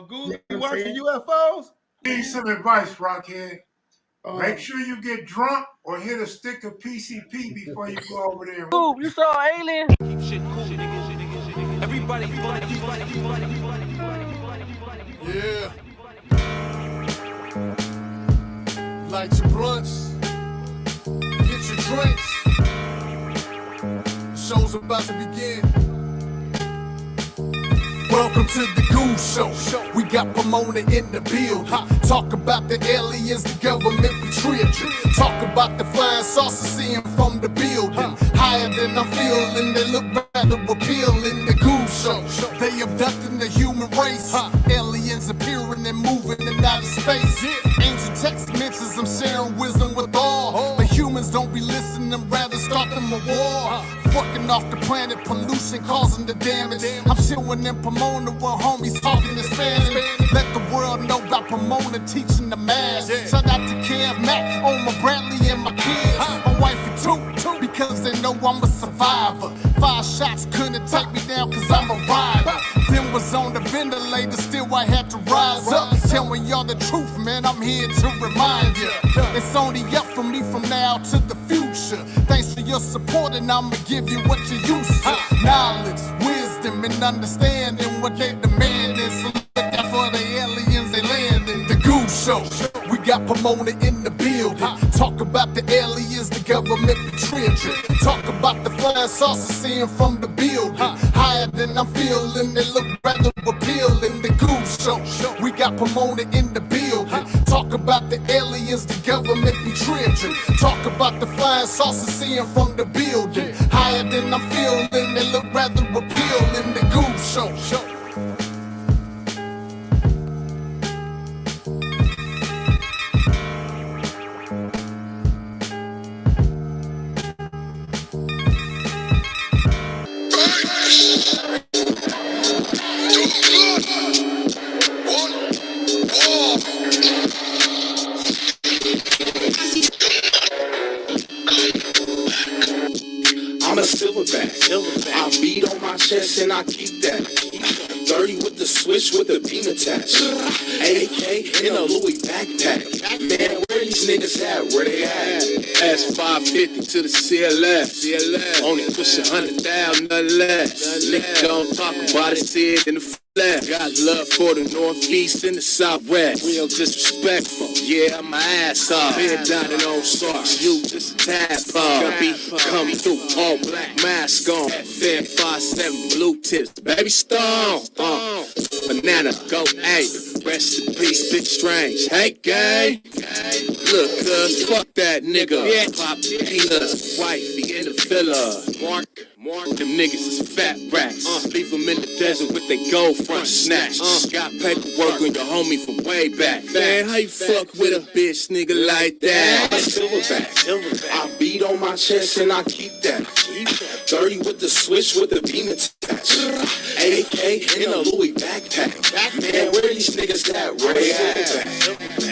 Goose, you watching UFOs? Need some advice, Rockhead. Make sure you get drunk or hit a stick of PCP before you go over there. Ooh, you saw an alien? Shit cool. Everybody gonna Yeah. Light your blunts. Get your drinks. The show's about to begin. Welcome to the Goose Show. We got Pomona in the building. Talk about the aliens, the government betrayed you. Talk about the flying saucers seeing from the building. Higher than I'm feeling, they look rather appealing. The Goose Show. They abducting the human race. Aliens appearing and moving in outer space. Ancient text mentions I'm sharing wisdom with all. But humans don't be listening, rather start them a war. Fucking off the planet, pollution causing the damage. I'm chilling in Pomona where homies talking in Spanish. Let the world know about Pomona teaching the mass. Shout out to Kev Mac, Oma Bradley and my kids. My wife too, because they know I'm a survivor. 5 shots couldn't take me down cause I'm a rider. Then was on the ventilator, still I had to rise up. Telling y'all the truth, man, I'm here to remind you. It's only up for me from now to the future. Thanks for your support and I'ma give you what you used to. Knowledge, wisdom, and understanding what they demanding. So look out for the aliens, they landing. The Goose Show, we got Pomona in the building. Talk about the aliens, the government betrayed you. Talk about the flying saucers seeing from the building. Higher than I'm feeling, they look rather appealing. The Goose Show, we got Pomona in the building. Talk about the aliens, the government betrayed you. Talk about the flying saucers seeing from the building. Higher than I'm feeling, they look rather appealing. The Goose Show. I'm a silverback. I beat on my chest and I keep that. 30 with the switch with the beam attached. AK in a Louis backpack. Man, where these niggas at? Where they at? S550 to the CLF. Only push 100,000, nothing less. Nigga don't talk about it, see it in the flesh. Got love for the Northeast and the Southwest. Real disrespectful, yeah, I'm my ass off. Been down in old stars, you just a tap off. Be coming through, all black mask on. FM 57 blue tips, baby stone. Banana, go ape. Rest in peace, Big Strange. Hey, gang. Look, cuz, fuck that nigga. Pop peanuts, wifey in the villa. Mark, them niggas is fat rats. Leave them in the desert with they gold front snatch. Got paperwork on your homie from way back. Man, how you fuck with a bitch nigga like that? I'm a silverback. I beat on my chest and I keep that. 30 with the switch with the beam attached. AK in a Louis backpack. Man, where these niggas at? Where they at?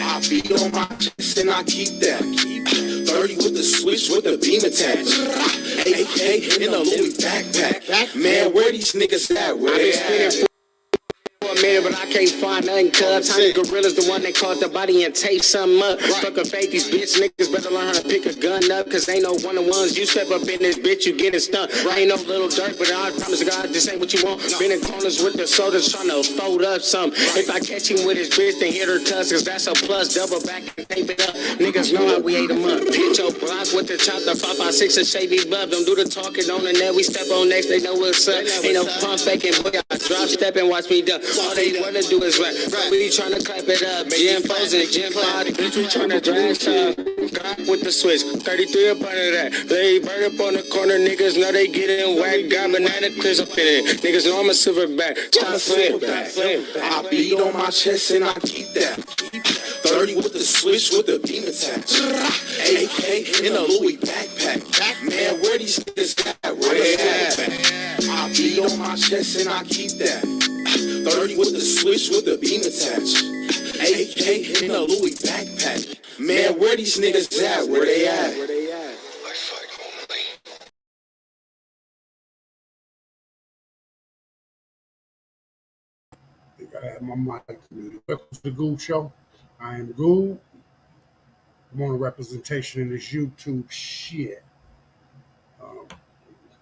I beat on my chest and I keep that. 30 with the switch with the beam attached. AK in a Louis backpack. Man, where these niggas at? Where they at? For a minute, but I can't find nothing, cuz. Tiny Gorilla's the one that caught the body and tape something up. Fuck a fake, these bitch niggas better learn how to pick a gun up, cause ain't no one-on-ones. You step up in this bitch, you getting stuck. Ain't no little dirt, but I promise God, this ain't what you want. Been in corners with the soldiers trying to fold up something. If I catch him with his bitch, then hit her cuss, cause that's a plus. Double back and tape it up. Niggas know how we ate them up. Hit your block with the chop, the 556 and shady bub. Don't do the talking on the net, we step on next, they know what's up. Ain't no pump faking, boy, I drop step and watch me duck. All they wanna do is rap. We tryna clap it up. Gym foes and gym party. Bitch, we tryna drag stuff. Got with the switch. 33 up under that. They burn up on the corner. Niggas know they getting whacked. Got banana clips up in it. Niggas know I'm a silverback. Stop playing. I beat on my chest and I keep that. 30 with the switch with the beam attached. AK in a Louis backpack. Man, where these niggas at? Where they at? I beat on my chest and I keep that. 30 with the switch with the beam attached. AK in a Louis backpack. Man, where these niggas at? Where they at? I think I have my mic muted. Welcome to the Goo Show. I am Goo. I'm on a representation in this YouTube shit.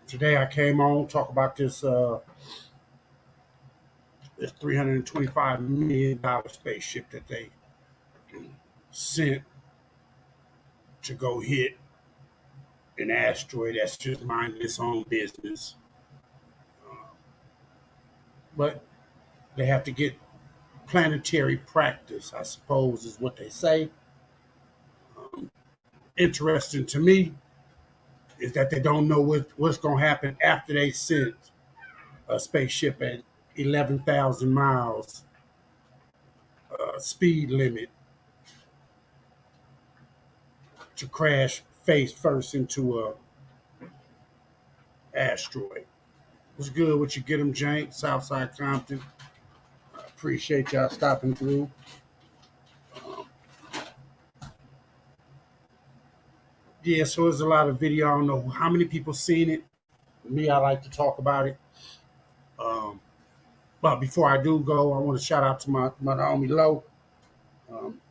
Today I came on talk about this this $325 million spaceship that they sent to go hit an asteroid that's just minding its own business. But they have to get planetary practice, I suppose, is what they say. Interesting to me is that they don't know what's going to happen after they sent a spaceship at 11,000 miles speed limit to crash face first into a asteroid. What's good? What you get them, Jank? Southside Compton. I appreciate y'all stopping through. Yeah, so there's a lot of video. I don't know how many people seen it. Me, I like to talk about it. But before I do go, I want to shout out to my homie Low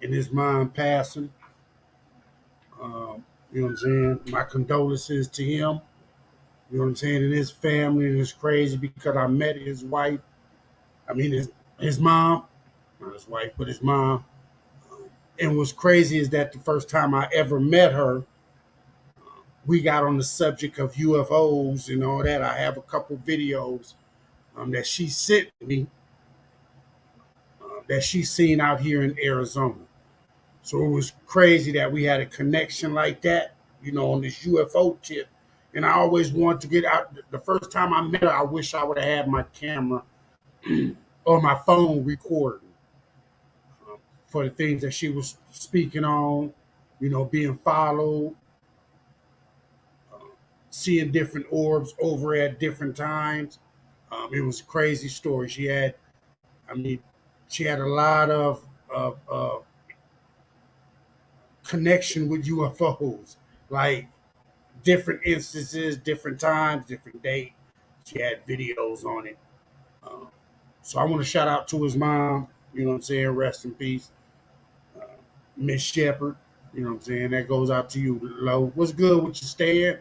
and his mom passing. You know what I'm saying? My condolences to him. You know what I'm saying? And his family, and it's crazy because I met his wife. I mean, his mom, not his wife, but his mom. And what's crazy is that the first time I ever met her, we got on the subject of UFOs and all that. I have a couple videos that she sent me that she's seen out here in Arizona. So it was crazy that we had a connection like that, you know, on this UFO tip. And I always wanted to get out. The first time I met her, I wish I would have had my camera or my phone recording for the things that she was speaking on, you know, being followed, seeing different orbs over at different times. It was a crazy story. She had a lot of connection with UFOs, like different instances, different times, different date. She had videos on it. So I want to shout out to his mom. You know what I'm saying? Rest in peace, Miss Shepherd. You know what I'm saying? That goes out to you, Lo. What's good with you staying?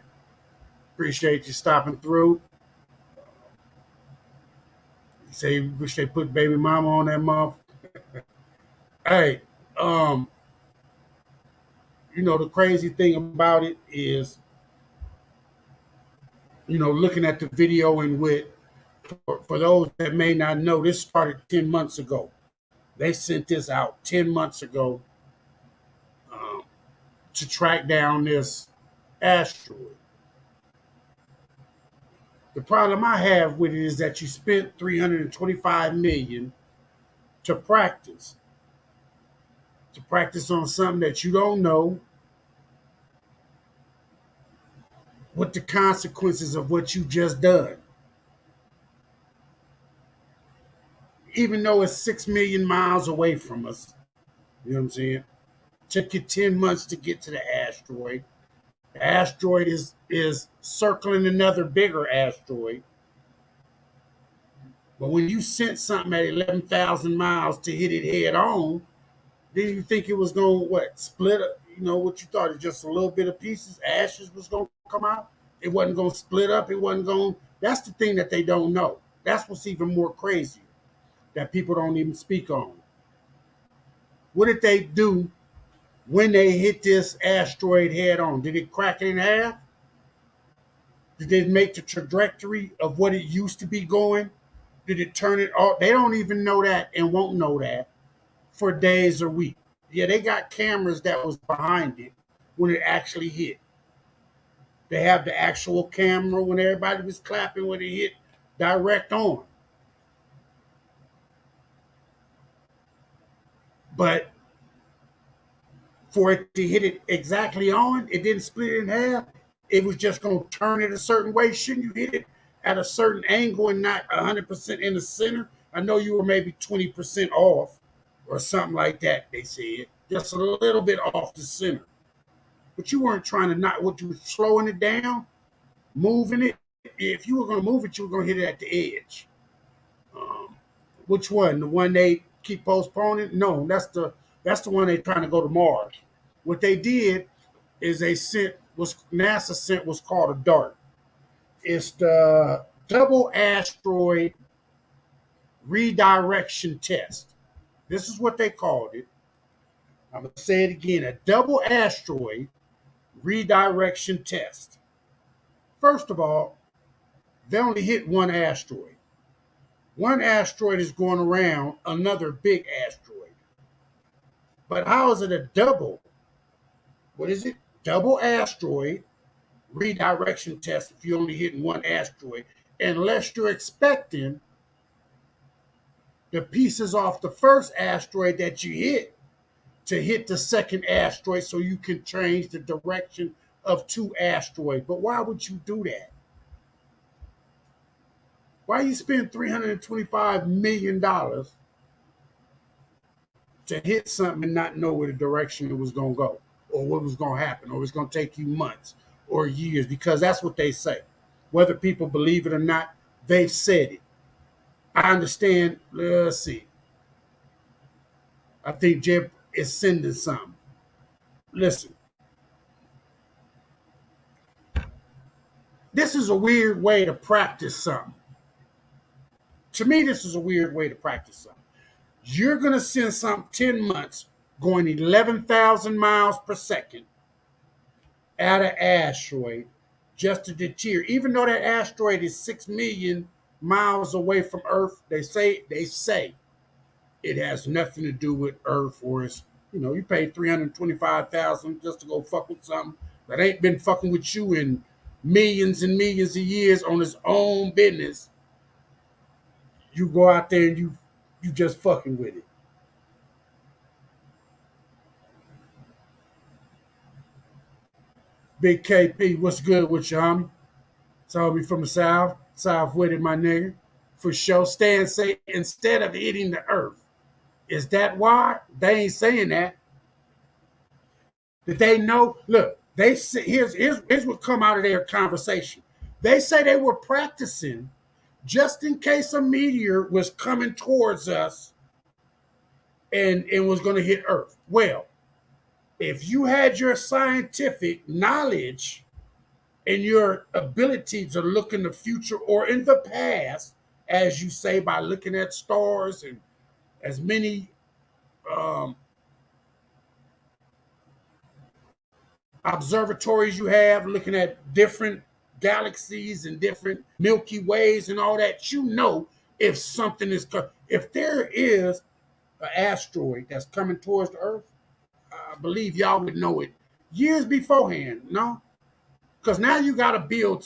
Appreciate you stopping through. You say you wish they put baby mama on that month. Hey, you know, the crazy thing about it is, you know, looking at the video and with, for those that may not know, this started 10 months ago. They sent this out 10 months ago to track down this asteroid. The problem I have with it is that you spent $325 million to practice on something that you don't know what the consequences of what you just done. Even though it's 6 million miles away from us, you know what I'm saying? Took you 10 months to get to the asteroid. The asteroid is circling another bigger asteroid. But when you sent something at 11,000 miles to hit it head on, then you think it was going to split up? You know what you thought? It just a little bit of pieces, ashes was going to come out. It wasn't going to split up. It wasn't going. That's the thing that they don't know. That's what's even more crazy that people don't even speak on. What did they do when they hit this asteroid head on? Did it crack it in half? Did it make the trajectory of what it used to be going? Did it turn it off? They don't even know that and won't know that for days or weeks. Yeah, they got cameras that was behind it when it actually hit. They have the actual camera when everybody was clapping when it hit direct on. But for it to hit it exactly on, it didn't split it in half. It was just going to turn it a certain way. Shouldn't you hit it at a certain angle and not 100% in the center? I know you were maybe 20% off or something like that, they said. Just a little bit off the center. But you weren't trying to not, what you were slowing it down, moving it. If you were going to move it, you were going to hit it at the edge. Which one? The one they keep postponing? No, that's the one they trying to go to Mars. What they did is NASA sent what's called a DART. It's the double asteroid redirection test. This is what they called it. I'm gonna say it again: a double asteroid redirection test. First of all, they only hit one asteroid. One asteroid is going around another big asteroid. But how is it a double? What is it? Double asteroid redirection test if you're only hitting one asteroid, unless you're expecting the pieces off the first asteroid that you hit to hit the second asteroid so you can change the direction of two asteroids. But why would you do that? Why you spend $325 million to hit something and not know where the direction it was going to go or what was going to happen or it's going to take you months or years? Because that's what they say. Whether people believe it or not, they've said it. I understand. Let's see. I think Jeb is sending something. Listen. This is a weird way to practice something. To me, this is a weird way to practice something. You're going to send something 10 months going 11,000 miles per second at an asteroid just to deter. Even though that asteroid is 6 million miles away from Earth, they say it has nothing to do with Earth, or it's, you paid $325,000 just to go fuck with something that ain't been fucking with you in millions and millions of years on its own business. You go out there and you just fucking with it. Big KP, what's good with you, homie? Saw me from the South. South with it, my nigga. For sure. Stan say instead of hitting the Earth. Is that why? They ain't saying that. Did they know? Look, they say, here's what come out of their conversation. They say they were practicing just in case a meteor was coming towards us and it was going to hit Earth. Well, if you had your scientific knowledge and your ability to look in the future or in the past, as you say, by looking at stars and as many observatories you have, looking at different galaxies and different Milky Ways and all that, if something is, if there is an asteroid that's coming towards the Earth, I believe y'all would know it years beforehand, no? Because now you got to build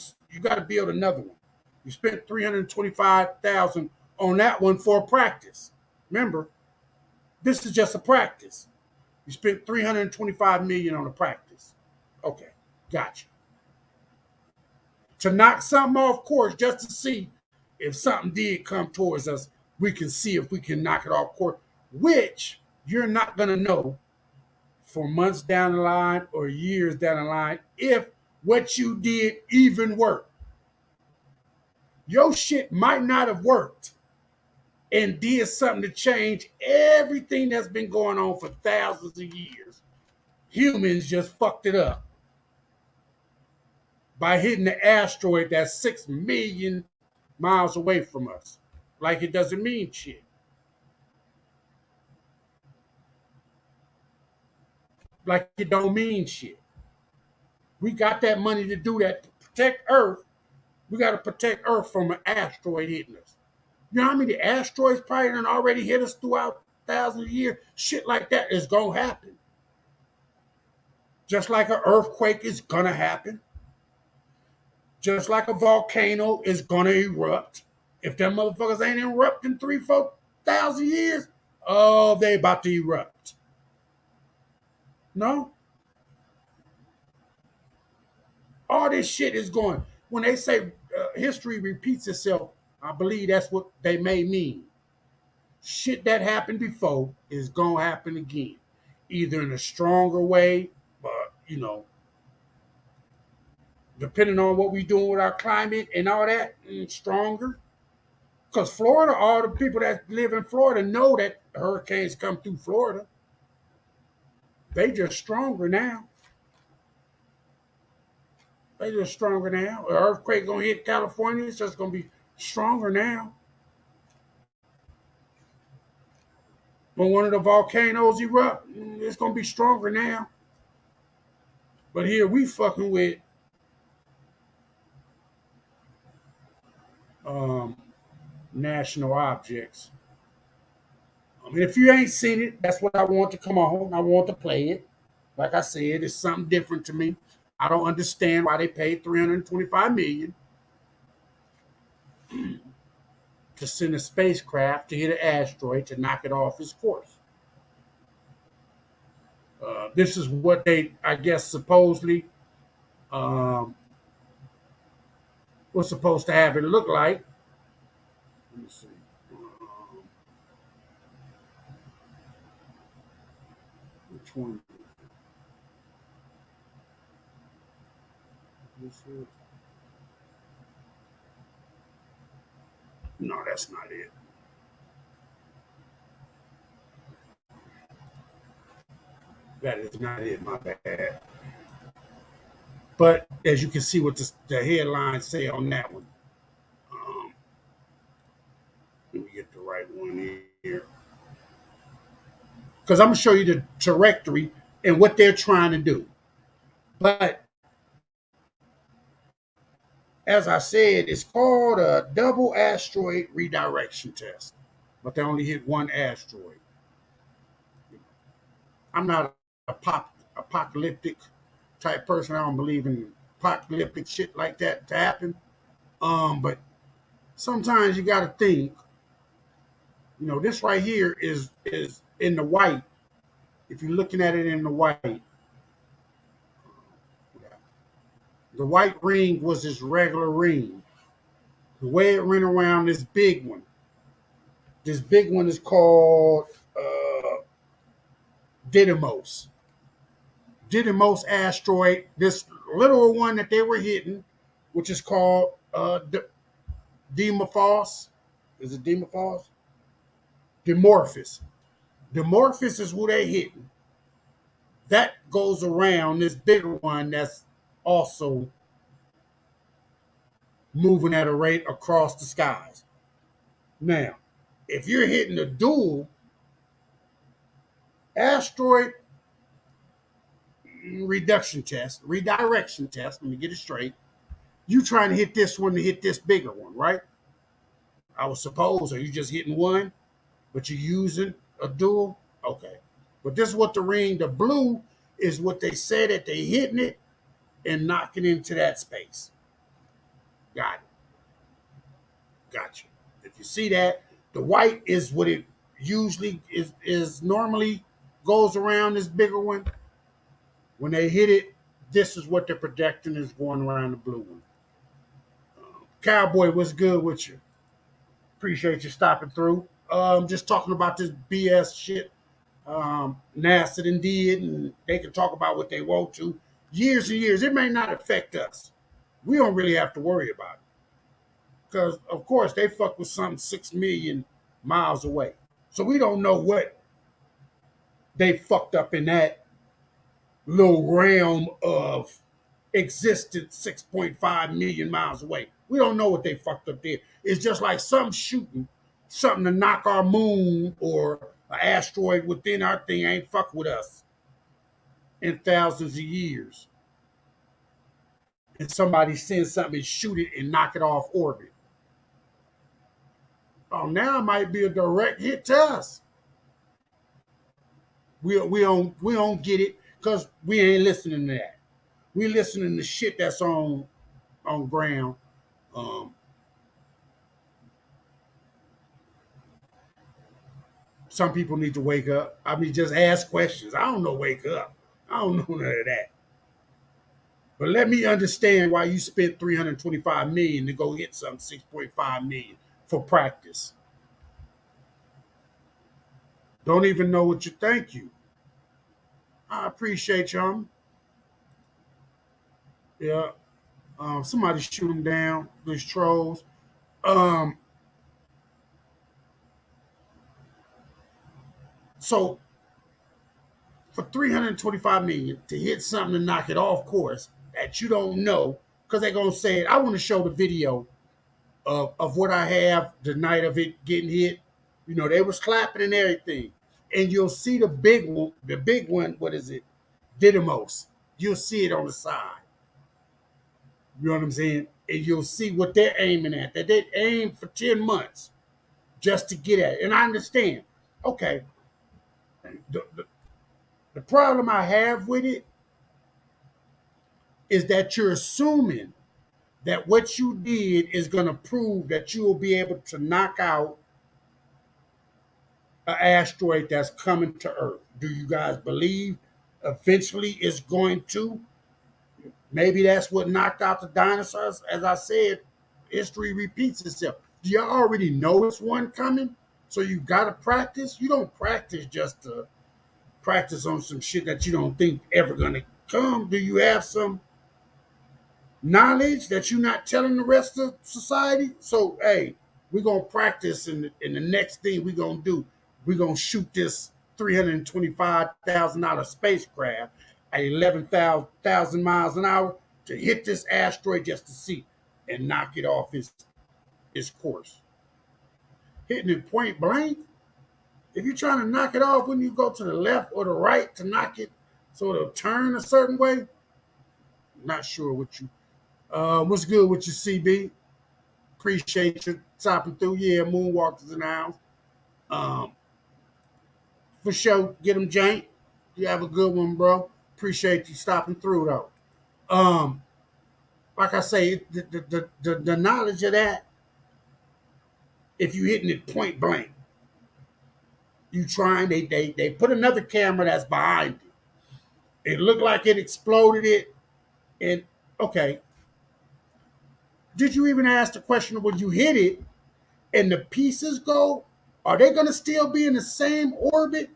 another one. You spent $325,000 on that one for practice. Remember, this is just a practice. You spent $325 million on a practice. Okay, gotcha. To knock something off course, just to see if something did come towards us, we can see if we can knock it off course, which you're not going to know for months down the line or years down the line if what you did even worked. Your shit might not have worked and did something to change everything that's been going on for thousands of years. Humans just fucked it up by hitting the asteroid that's 6 million miles away from us. Like it doesn't mean shit. Like it don't mean shit. We got that money to do that, to protect Earth. We got to protect Earth from an asteroid hitting us. You know how many asteroids probably done already hit us throughout thousands of years? Shit like that is going to happen. Just like an earthquake is going to happen. Just like a volcano is going to erupt. If them motherfuckers ain't erupting 3,000-4,000 years, oh, they about to erupt. No? All this shit is going. When they say history repeats itself, I believe that's what they may mean. Shit that happened before is going to happen again. Either in a stronger way, but, depending on what we're doing with our climate and all that, stronger. Because Florida, all the people that live in Florida know that hurricanes come through Florida. They just stronger now. They just stronger now. An earthquake gonna hit California, it's just gonna be stronger now. When one of the volcanoes erupt, it's gonna be stronger now. But here we fucking with national objects. I mean, if you ain't seen it, that's what I want to come on. I want to play it. Like I said, it's something different to me. I don't understand why they paid $325 million to send a spacecraft to hit an asteroid to knock it off its course. This is what they, I guess, supposedly was supposed to have it look like. Let me see. Which one? No, that's not it. That is not it, my bad. But as you can see what the headlines say on that one. Let me get the right one here. Because I'm going to show you the trajectory and what they're trying to do. But as I said, it's called a double asteroid redirection test. But they only hit one asteroid. I'm not a apocalyptic type person. I don't believe in apocalyptic shit like that to happen. But sometimes you got to think. You know, this right here is in the white. If you're looking at it in the white ring was this regular ring. The way it went around this big one. This big one is called Didymos. Didymos asteroid. This little one that they were hitting, which is called Dimorphos. Is it Dimorphos? Dimorphos. Dimorphos is who they hitting. That goes around this bigger one that's also moving at a rate across the skies. Now, if you're hitting a dual asteroid redirection test, let me get it straight. You trying to hit this one to hit this bigger one, right? I would suppose, are you just hitting one, but you're using a dual? Okay. But this is what the blue is what they say that they hitting it and knocking into that space. Got it. Got you. If you see that, the white is what it usually is normally goes around this bigger one. When they hit it, this is what they're projecting is going around the blue one. Cowboy, what's good with you? Appreciate you stopping through. Just talking about this BS shit NASA done did, and they can talk about what they want to. Years and years, it may not affect us. We don't really have to worry about it. Because, of course, they fuck with something 6 million miles away. So we don't know what they fucked up in that little realm of existence 6.5 million miles away. We don't know what they fucked up there. It's just like some shooting something to knock our moon or an asteroid within our thing ain't fuck with us in thousands of years. And somebody sends something and shoot it and knock it off orbit. Oh, now it might be a direct hit to us. We don't get it because we ain't listening to that. We listening to shit that's on ground. Some people need to wake up. I mean, just ask questions. I don't know, wake up. I don't know none of that. But let me understand why you spent $325 million to go hit some 6.5 million for practice. Don't even know what you think you. I appreciate y'all. Yeah. Somebody shoot them down, these trolls. So for 325 million to hit something and knock it off course that you don't know, because they're gonna say it. I want to show the video of what I have the night of it getting hit. You know, they was clapping and everything. And you'll see the big one, what is it? Didymos. You'll see it on the side. You know what I'm saying? And you'll see what they're aiming at. That they aim for 10 months just to get at it. And I understand. Okay. The problem I have with it is that you're assuming that what you did is going to prove that you will be able to knock out an asteroid that's coming to Earth. Do you guys believe eventually it's going to? Maybe that's what knocked out the dinosaurs. As I said, history repeats itself. Do y'all already know it's one coming? So you got to practice? You don't practice just to practice on some shit that you don't think ever going to come. Do you have some knowledge that you're not telling the rest of society? So, hey, we're going to practice, and the next thing we're going to do, we're going to shoot this $325,000 spacecraft at 11,000 miles an hour to hit this asteroid just to see and knock it off its course. Hitting it point blank? If you're trying to knock it off, wouldn't you go to the left or the right to knock it so it'll turn a certain way? Not sure what you... what's good with you, CB? Appreciate you stopping through. Yeah, Moonwalkers in the house. For sure, get them jank. You have a good one, bro. Appreciate you stopping through, though. Like I say, the knowledge of that, if you hitting it point blank, you trying, they put another camera that's behind it. It looked like it exploded it. And, okay. Did you even ask the question of when you hit it and the pieces go, are they going to still be in the same orbit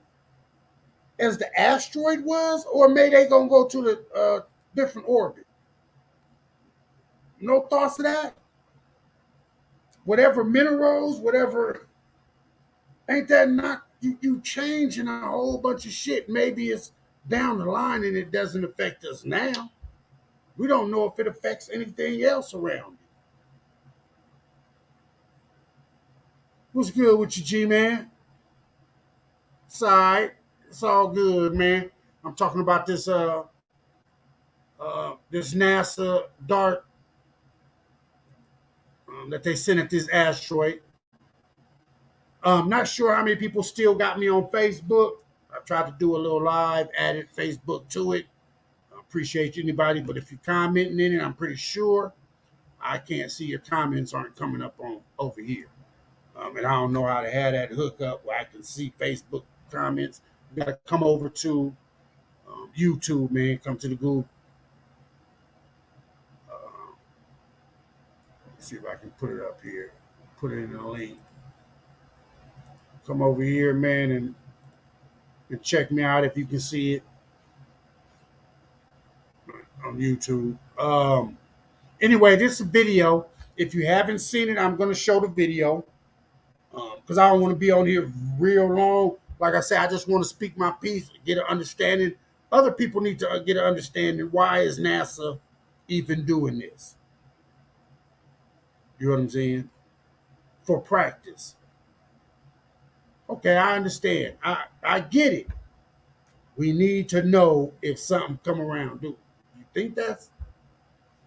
as the asteroid was, or may they gonna go to the different orbit? No thoughts of that? Whatever minerals, whatever, ain't that not you changing a whole bunch of shit? Maybe it's down the line and it doesn't affect us now. We don't know if it affects anything else around it. What's good with you, G-Man? Side, it's all good, man. I'm talking about this this NASA DART that they sent at this asteroid. Not sure how many people still got me on Facebook. I tried to do a little live, added Facebook to it. I appreciate anybody, but if you're commenting in it, I'm pretty sure I can't see your comments aren't coming up on over here. And I don't know how to have that hook up where I can see Facebook comments. You got to come over to YouTube, man. Come to the Google. Let's see if I can put it up here. Put it in the link. Come over here, man, and check me out if you can see it on YouTube. Anyway, this is a video. If you haven't seen it, I'm going to show the video because I don't want to be on here real long. Like I said, I just want to speak my piece, get an understanding. Other people need to get an understanding. Why is NASA even doing this? You know what I'm saying? For practice. Okay, I understand. I get it. We need to know if something come around. Do you think that's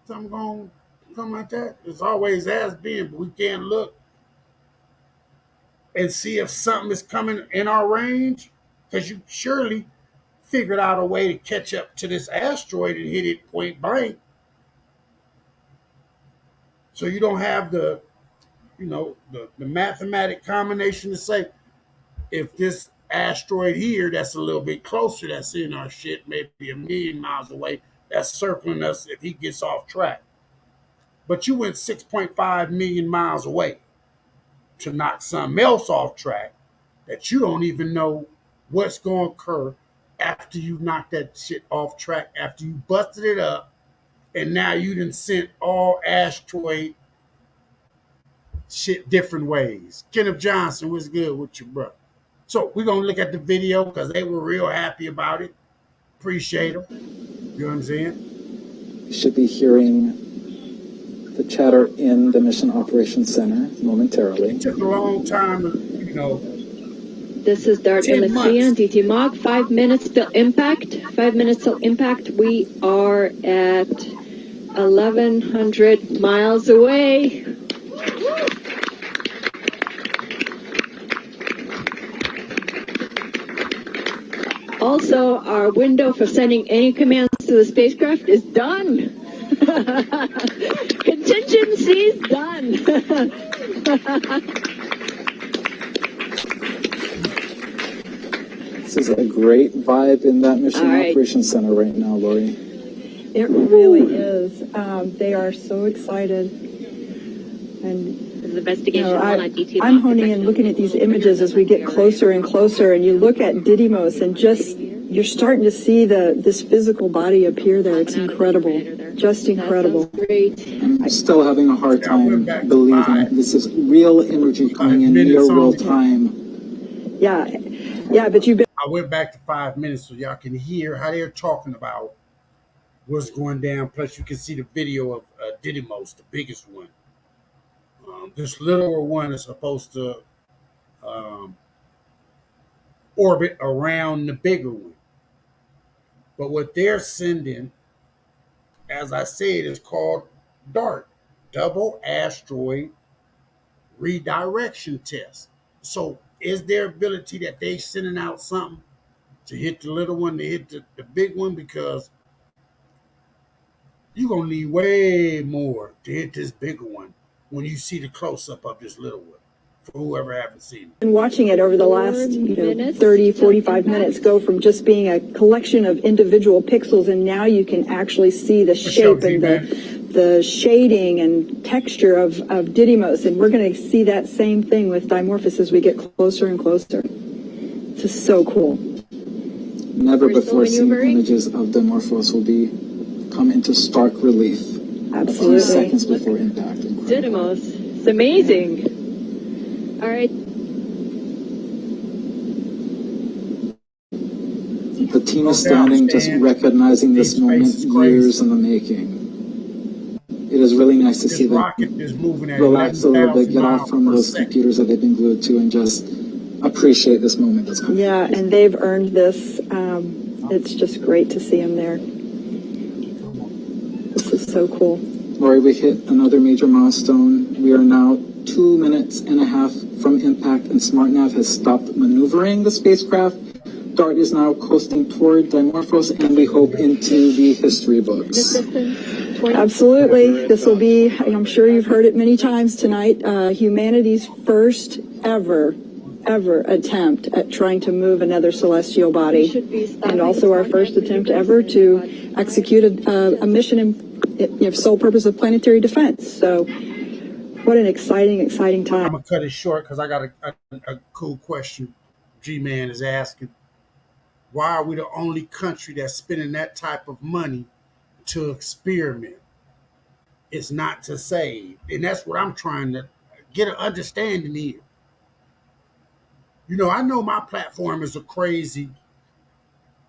something going to come like that? It's always has been, but we can't look and see if something is coming in our range, because you surely figured out a way to catch up to this asteroid and hit it point blank. So you don't have the mathematic combination to say, if this asteroid here that's a little bit closer, that's in our shit, maybe 1,000,000 miles away, that's circling us if he gets off track. But you went 6.5 million miles away to knock something else off track that you don't even know what's going to occur after you knock that shit off track, after you busted it up, and now you done sent all asteroid shit different ways. Kenneth Johnson, what's good with you, bro? So we're gonna look at the video because they were real happy about it. Appreciate them. You know what I'm saying? You should be hearing the chatter in the Mission Operations Center momentarily. It took a long time, you know. This is DART LSC DT Mog. 5 minutes till impact. 5 minutes till impact. We are at 1,100 miles away. Also, our window for sending any commands to the spacecraft is done. Contingency's done. This is a great vibe in that Mission Operations Center right now, Lori. It really is. They are so excited. And I'm honing in looking at these images as we get closer and closer, and you look at Didymos and just you're starting to see this physical body appear there. It's incredible. Just incredible. I'm still having a hard time believing this is real energy coming in near real time. Yeah, but you've been. I went back to 5 minutes so y'all can hear how they're talking about what's going down. Plus, you can see the video of Didymos, the biggest one. This littler one is supposed to orbit around the bigger one. But what they're sending, as I said, is called DART, Double Asteroid Redirection Test. So is there ability that they sending out something to hit the little one, to hit the big one? Because you're going to need way more to hit this bigger one when you see the close-up of this little one, for whoever haven't seen it. Been watching it over the last 30, 45 minutes go from just being a collection of individual pixels, and now you can actually see the shape and the shading and texture of Didymos, and we're going to see that same thing with Dimorphos as we get closer and closer. This is so cool. Never before seen images of Dimorphos will come into stark relief. Absolutely. A few seconds before impact. Didymos. It's amazing. All right. The team is standing, just recognizing this moment years in the making. It is really nice to see them relax a little bit, get off from those computers that they've been glued to, and just appreciate this moment that's coming. Yeah, and they've earned this. It's just great to see them there. This is so cool. Lori, we hit another major milestone. We are now 2.5 minutes from impact, and SmartNav has stopped maneuvering the spacecraft. DART is now coasting toward Dimorphos, and we hope into the history books. Absolutely. This will be, I'm sure you've heard it many times tonight, humanity's first ever attempt at trying to move another celestial body, and also our first attempt ever to execute a mission in sole purpose of planetary defense. So what an exciting time. I'm going to cut it short because I got a cool question G-Man is asking. Why are we the only country that's spending that type of money to experiment? It's not to save. And that's what I'm trying to get an understanding here. You know, I know my platform is a crazy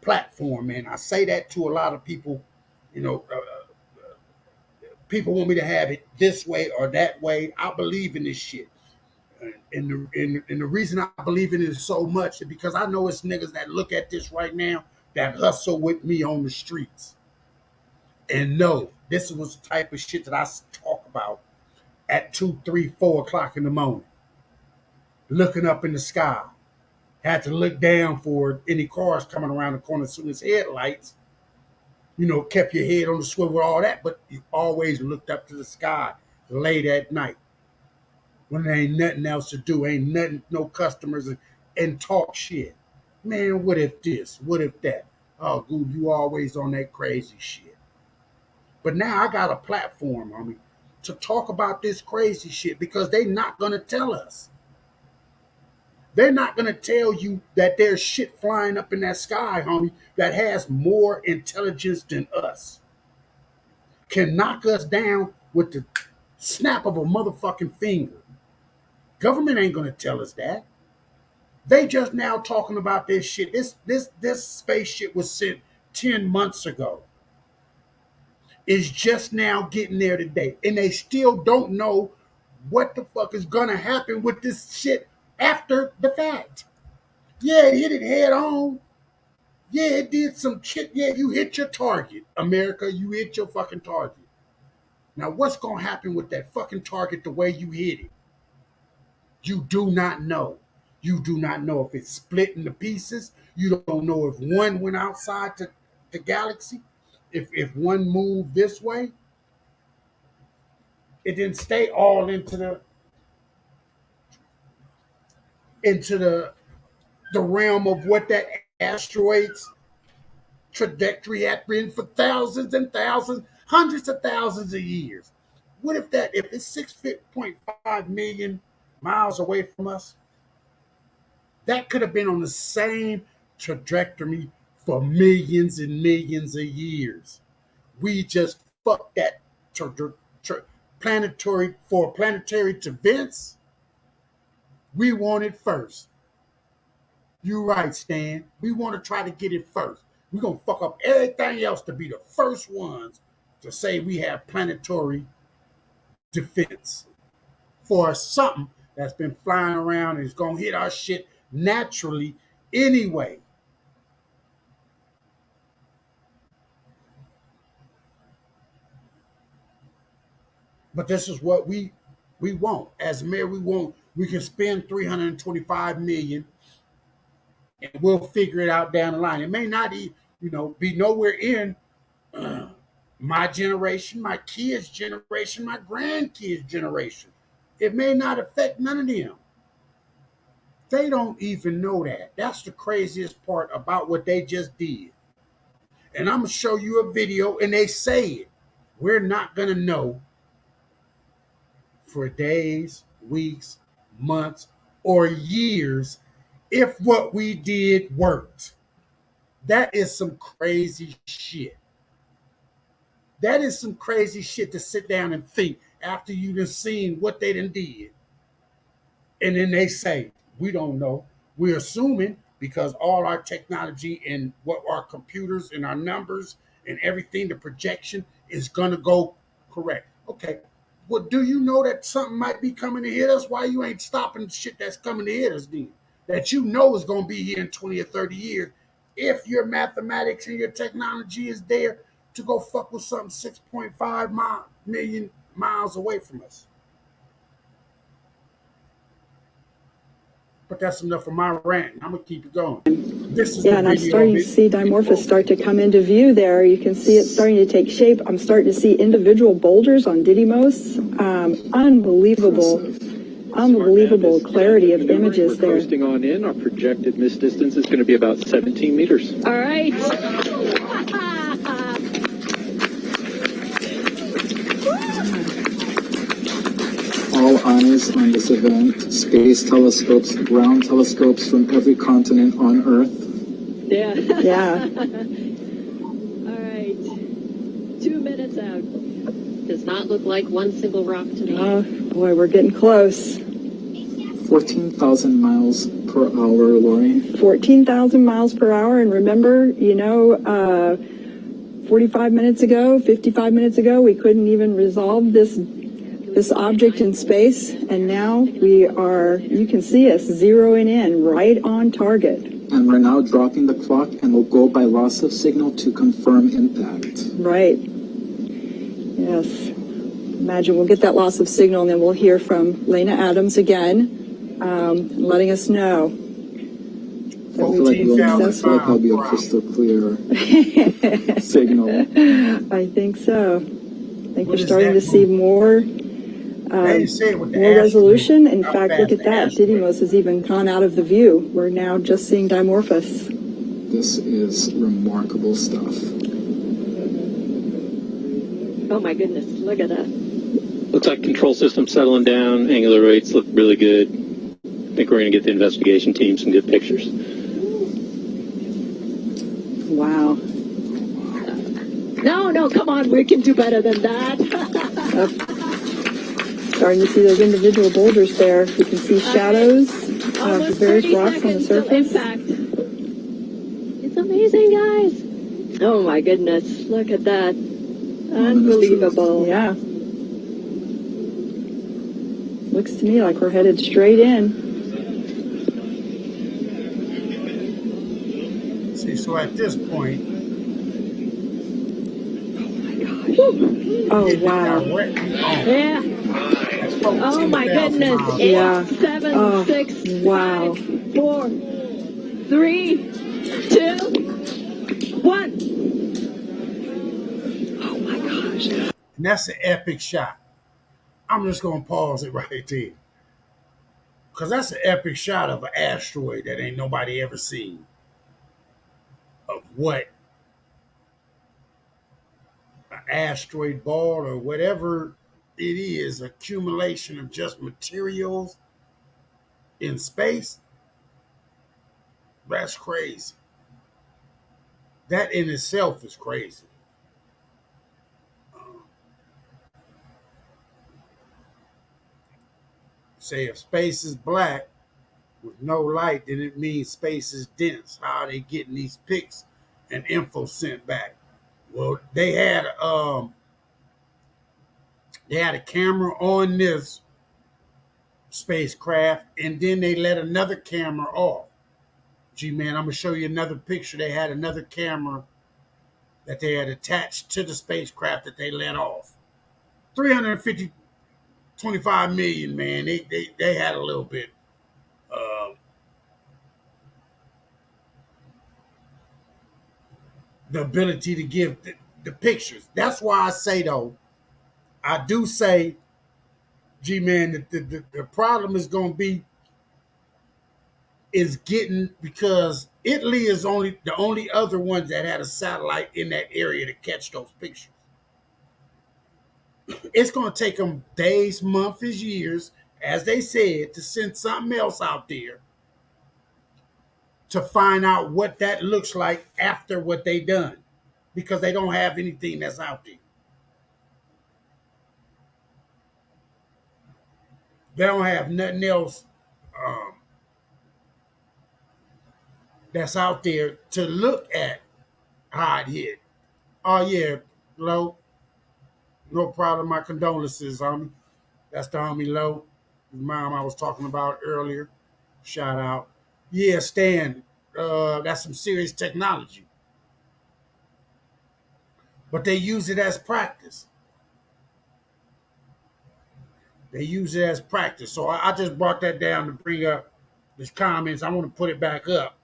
platform, man. I say that to a lot of people. You know, people want me to have it this way or that way. I believe in this shit. And the reason I believe in it so much is because I know it's niggas that look at this right now that hustle with me on the streets. And no, this was the type of shit that I talk about at 2, 3, 4 o'clock in the morning. Looking up in the sky. Had to look down for any cars coming around the corner as soon as headlights. You know, kept your head on the swivel, all that, but you always looked up to the sky late at night. When there ain't nothing else to do, ain't nothing, no customers, and talk shit. Man, what if this? What if that? Oh, dude, you always on that crazy shit. But now I got a platform, homie, to talk about this crazy shit because they not going to tell us. They're not going to tell you that there's shit flying up in that sky, homie, that has more intelligence than us. Can knock us down with the snap of a motherfucking finger. Government ain't going to tell us that. They just now talking about this shit. This spaceship was sent 10 months ago. Is just now getting there today. And they still don't know what the fuck is gonna happen with this shit after the fact. Yeah, it hit it head on. Yeah, it did some shit. Yeah, you hit your target, America. You hit your fucking target. Now, what's gonna happen with that fucking target the way you hit it? You do not know. You do not know if it's split into pieces. You don't know if one went outside to the galaxy. If one moved this way, it didn't stay all into the realm of what that asteroid's trajectory had been for thousands and thousands, hundreds of thousands of years. What if it's 6.5 million miles away from us? That could have been on the same trajectory for millions and millions of years. We just fucked that planetary events. We want it first. You're right, Stan. We want to try to get it first. We're going to fuck up everything else to be the first ones to say we have planetary defense for something that's been flying around and is going to hit our shit naturally anyway. But this is what we want. As mayor, we can spend $325 million and we'll figure it out down the line. It may not be nowhere in my generation, my kids' generation, my grandkids' generation. It may not affect none of them. They don't even know that. That's the craziest part about what they just did. And I'm going to show you a video, and they say it. We're not going to know for days, weeks, months, or years if what we did worked. That is some crazy shit. That is some crazy shit to sit down and think after you've seen what they done did. And then they say, we don't know. We're assuming because all our technology and what our computers and our numbers and everything, the projection is going to go correct. Okay. Well, do you know that something might be coming to hit us? Why you ain't stopping shit that's coming to hit us then? That you know is going to be here in 20 or 30 years if your mathematics and your technology is there to go fuck with something 6.5 million miles away from us. But that's enough of my rant. I'm going to keep it going. And I'm starting to see Dimorphos start to come into view there. You can see it starting to take shape. I'm starting to see individual boulders on Didymos. Unbelievable clarity of images there. Coasting on in, our projected missed distance is going to be about 17 meters. All right. All eyes on this event. Space telescopes, ground telescopes from every continent on Earth. Yeah. Yeah. All right. 2 minutes out. Does not look like one single rock to me. Oh, boy, we're getting close. 14,000 miles per hour, Lori. 14,000 miles per hour. And remember, 45 minutes ago, 55 minutes ago, we couldn't even resolve this object in space. And now we are, you can see us zeroing in right on target. And we're now dropping the clock and we'll go by loss of signal to confirm impact. Right. Yes. Imagine we'll get that loss of signal and then we'll hear from Lena Adams again, letting us know. I feel like I'll be a crystal clear signal. I think so. I think we're starting to see more resolution. In fact, look at that. Didymos has even gone out of the view. We're now just seeing Dimorphos. This is remarkable stuff. Oh my goodness, look at that. Looks like control system settling down. Angular rates look really good. I think we're going to get the investigation team some good pictures. Wow. No, come on, we can do better than that. Starting to see those individual boulders there. You can see shadows of the various rocks on the surface. It's amazing, guys. Oh my goodness, look at that. Unbelievable. Yeah. Looks to me like we're headed straight in. See, so at this point, oh wow. Yeah. Oh my goodness. 8, 7, 6, 5, 4, 3, 2, 1. Oh my gosh. And that's an epic shot. I'm just going to pause it right there. Because that's an epic shot of an asteroid that ain't nobody ever seen. Of what an asteroid ball or whatever it is, accumulation of just materials in space. That's crazy. That in itself is crazy. Say if space is black with no light, then it means space is dense. How are they getting these pics and info sent back? Well, they had a camera on this spacecraft, and then they let another camera off. Gee, man, I'm gonna show you another picture. They had another camera that they had attached to the spacecraft that they let off. 25 million, man. They had a little bit. The ability to give the pictures. That's why I say, though, I do say, gee, man, the problem is going to be is getting, because Italy is the only other ones that had a satellite in that area to catch those pictures. It's going to take them days, months, years, as they said, to send something else out there to find out what that looks like after what they done, because they don't have anything that's out there. They don't have nothing else that's out there to look at how it hit. Oh, yeah, Lo, no problem. My condolences, homie. That's the homie Lo, his mom I was talking about earlier. Shout out. Yeah, Stan, that's some serious technology. But they use it as practice. They use it as practice. So I just brought that down to bring up these comments. I want to put it back up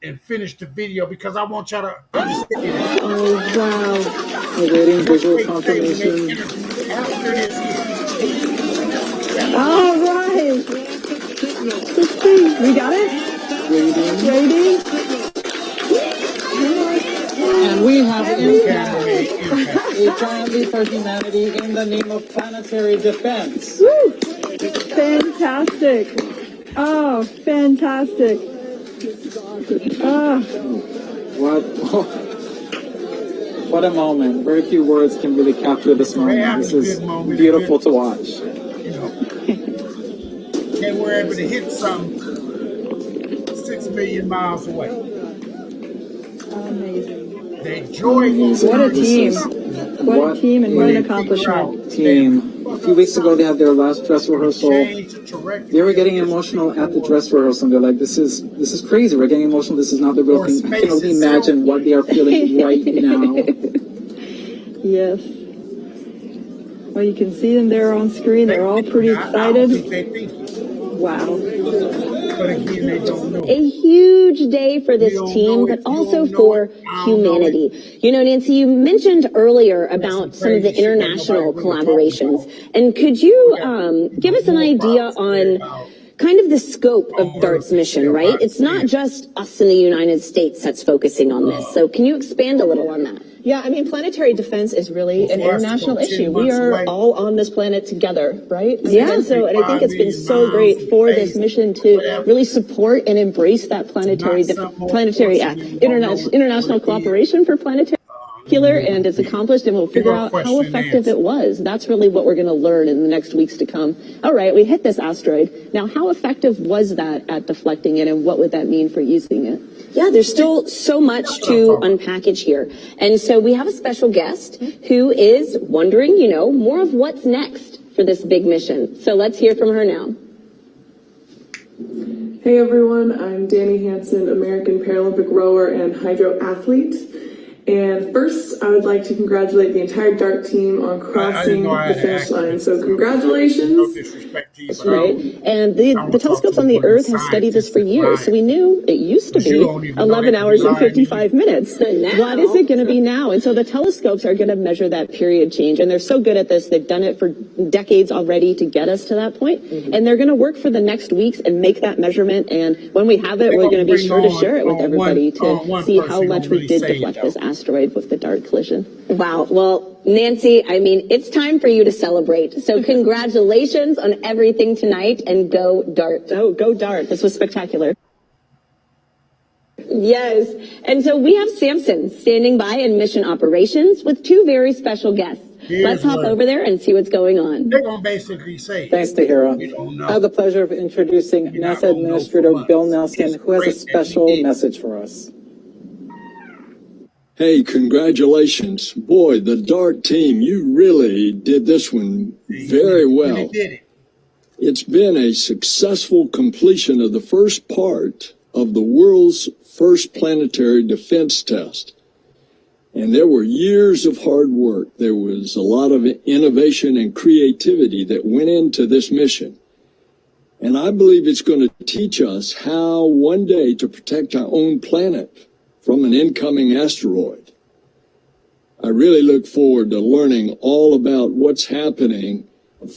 and finish the video because I want y'all to understand. Oh, wow. Awaiting visual confirmation. All right. Let's see. We got it? Waiting. And we have impact. A giant leap for humanity in the name of planetary defense. Woo! Fantastic. Oh, fantastic. Oh. What a moment. Very few words can really capture this moment. This is beautiful to watch. You know, they were able to hit something 6 million miles away. Amazing. They enjoyed what a team. What a team and what an accomplishment. Team. A few weeks ago, they had their last dress rehearsal. They were getting emotional at the dress rehearsal. They're like, this is crazy. We're getting emotional. This is not the real thing. I can only imagine what they are feeling right now. Yes. Well, you can see them there on screen. They're all pretty excited. Wow. But again, they don't know. A huge day for this team, but also for humanity. You know, Nancy, you mentioned earlier about some of the international collaborations. And could you give us an idea on kind of the scope of DART's mission, right? It's not just us in the United States that's focusing on this. So can you expand a little on that? Yeah, I mean, planetary defense is really an international issue. We are all on this planet together, right? Yeah. And I think it's been so great for this mission to really support and embrace that international cooperation for planetary. and it's accomplished, and we'll figure out how effective it was. That's really what we're going to learn in the next weeks to come. All right, we hit this asteroid. Now, how effective was that at deflecting it, and what would that mean for using it? Yeah, there's still so much to unpackage here. And so we have a special guest who is wondering, more of what's next for this big mission. So let's hear from her now. Hey everyone, I'm Danny Hansen, American Paralympic rower and hydro athlete. And first, I would like to congratulate the entire DART team on crossing the finish line. So congratulations. No disrespect to you, That's right. And the telescopes on the Earth have studied this for years. So we knew it used to be 11 hours and 55 minutes. What is it going to be now? And so the telescopes are going to measure that period change. And they're so good at this. They've done it for decades already to get us to that point. And they're going to work for the next weeks and make that measurement. And when we have it, we're going to be sure to share it with everybody to see how much we did deflect this asteroid with the DART collision. Wow. Well, Nancy, it's time for you to celebrate. So congratulations on everything tonight, and go DART. Oh, go DART. This was spectacular. Yes. And so we have Samson standing by in mission operations with two very special guests. Let's hop over there and see what's going on. They're going to basically say, Thanks, Tahira. I have the pleasure of introducing NASA Administrator Bill Nelson, who has a special message for us. Hey, congratulations. Boy, the DART team, you really did this one very well. It's been a successful completion of the first part of the world's first planetary defense test. And there were years of hard work. There was a lot of innovation and creativity that went into this mission. And I believe it's going to teach us how one day to protect our own planet from an incoming asteroid. I really look forward to learning all about what's happening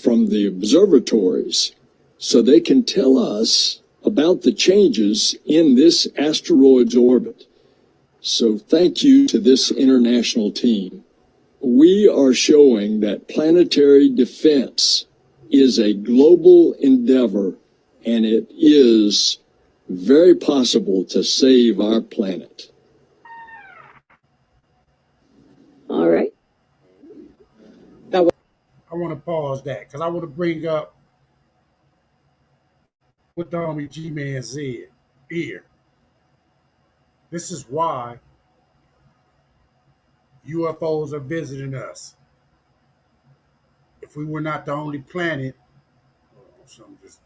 from the observatories so they can tell us about the changes in this asteroid's orbit. So thank you to this international team. We are showing that planetary defense is a global endeavor, and it is very possible to save our planet. All right. I want to pause that because I want to bring up what the homie G-Man said here. This is why UFOs are visiting us. If we were not the only planet, something just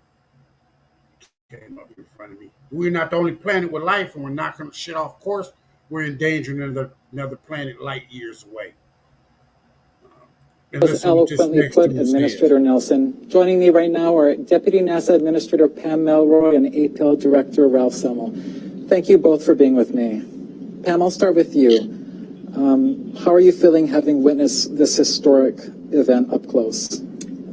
came up in front of me. If we're not the only planet with life and we're knocking shit off course, we're endangering another planet light years away. That was eloquently put, Administrator Nelson. Joining me right now are Deputy NASA Administrator Pam Melroy and APL Director Ralph Semmel. Thank you both for being with me. Pam, I'll start with you. How are you feeling having witnessed this historic event up close?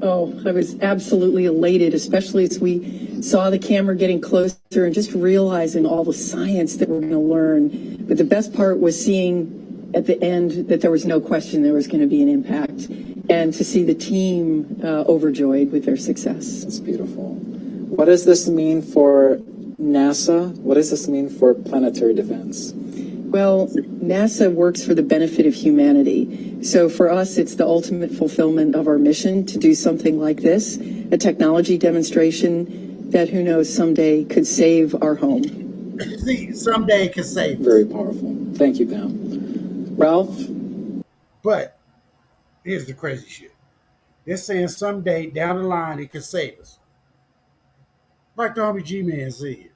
Oh, I was absolutely elated, especially as we saw the camera getting closer and just realizing all the science that we're going to learn. But the best part was seeing at the end that there was no question there was going to be an impact, and to see the team overjoyed with their success. That's beautiful. What does this mean for NASA? What does this mean for planetary defense? Well, NASA works for the benefit of humanity. So for us, it's the ultimate fulfillment of our mission to do something like this, a technology demonstration that, who knows, someday could save our home. See, someday it could save us. Very powerful. Thank you, Pam. Ralph? But here's the crazy shit. They're saying someday down the line it could save us. Like the homie G-Man said,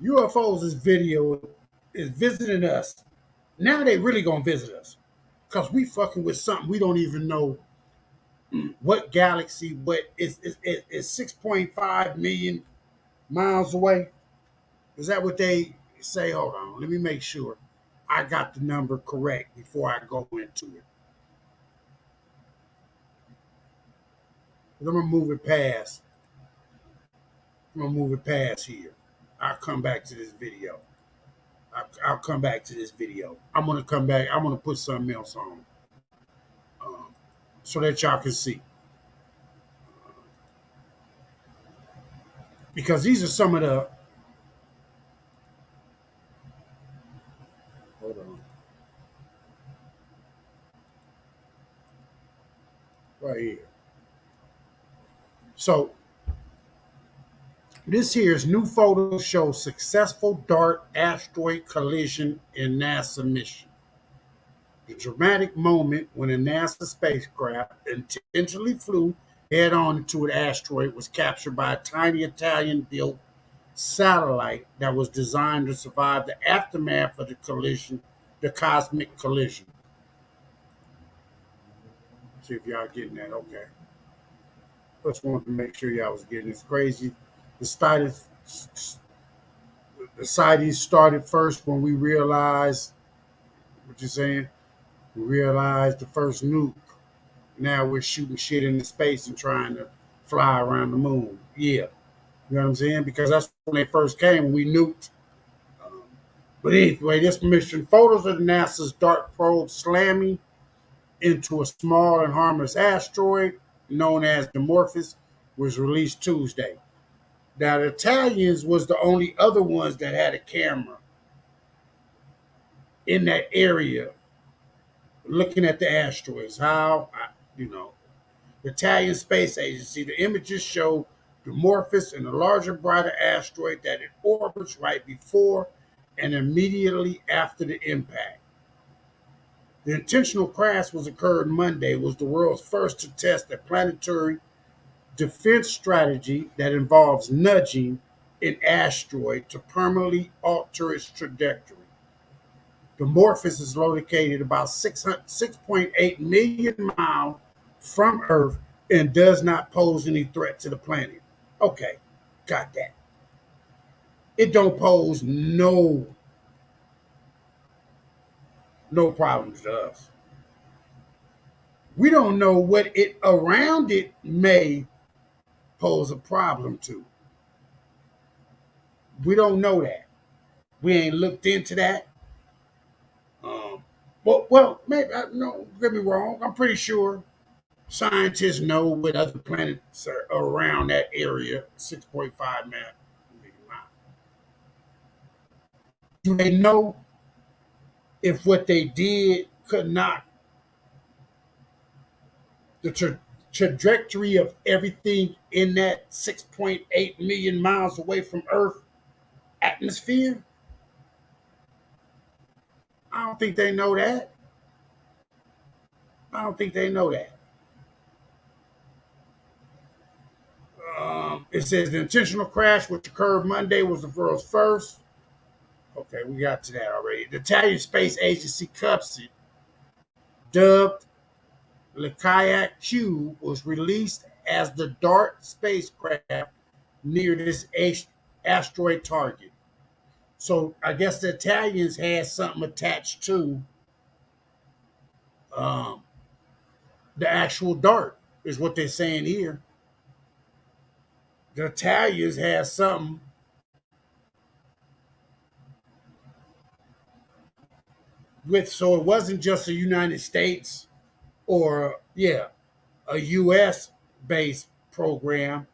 UFOs is visiting us. Now they really gonna visit us because we fucking with something we don't even know what galaxy, but it's 6.5 million miles away. Is that what they say? Hold on, let me make sure I got the number correct before I go into it. I'm gonna move it past. I'm gonna move it past here. I'll come back to this video. I'll come back to this video. I'm gonna come back. I'm gonna put something else on so that y'all can see. Because these are some of the. Hold on. right here. So this here's new photos show successful DART asteroid collision in NASA mission. The dramatic moment when a NASA spacecraft intentionally flew head on into an asteroid was captured by a tiny Italian-built satellite that was designed to survive the aftermath of the collision, the cosmic collision. See if y'all getting that. Okay. Just wanted to make sure y'all was getting this crazy. The sightings started first when we realized what you're saying. We realized the first nuke. Now we're shooting shit into space and trying to fly around the moon. Yeah. You know what I'm saying? Because that's when they first came, we nuked. But anyway, this mission, photos of NASA's DART probe slamming into a small and harmless asteroid known as Dimorphos was released Tuesday. Now, the Italians was the only other ones that had a camera in that area looking at the asteroids. The Italian Space Agency, the images show Dimorphos and a larger, brighter asteroid that it orbits right before and immediately after the impact. The intentional crash was occurred Monday, was the world's first to test a planetary defense strategy that involves nudging an asteroid to permanently alter its trajectory. Dimorphos is located about 6.8 million miles from Earth and does not pose any threat to the planet. Okay, got that. It don't pose no problems to us. We don't know what it around it may pose a problem to. We don't know that. We ain't looked into that. Well, maybe no. Get me wrong. I'm pretty sure scientists know what other planets are around that area, 6.5 million miles. Do they know if what they did could knock the trajectory of everything in that 6.8 million miles away from Earth atmosphere? I don't think they know that. I don't think they know that. It says the intentional crash, which occurred Monday, was the world's first. Okay, we got to that already. The Italian Space Agency CUPSID, dubbed Le Kayak Q, was released as the DART spacecraft near this asteroid target. So I guess the Italians had something attached to the actual DART, is what they're saying here. The Italians had something so it wasn't just the United States or a U.S. based program.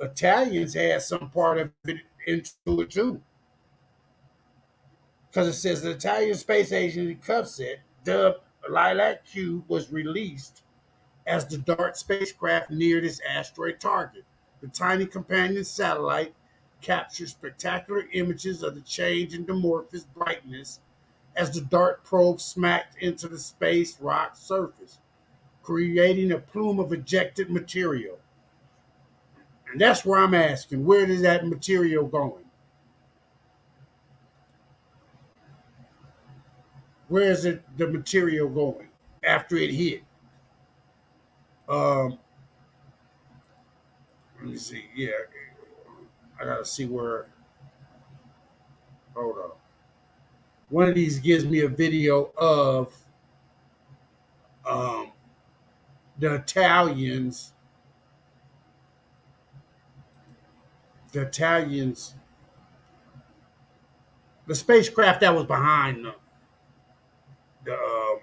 Italians had some part of it into it too, because it says the Italian Space Agency CUPSID, dubbed Lilac Q, was released as the DART spacecraft neared its asteroid target. The tiny companion satellite captured spectacular images of the change in Dimorphos brightness as the DART probe smacked into the space rock surface, creating a plume of ejected material. And that's where I'm asking, where is that material going? Where is the material going after it hit? Let me see. Yeah, I gotta see where. Hold on. One of these gives me a video of um, the Italians. The Italians. The spacecraft that was behind the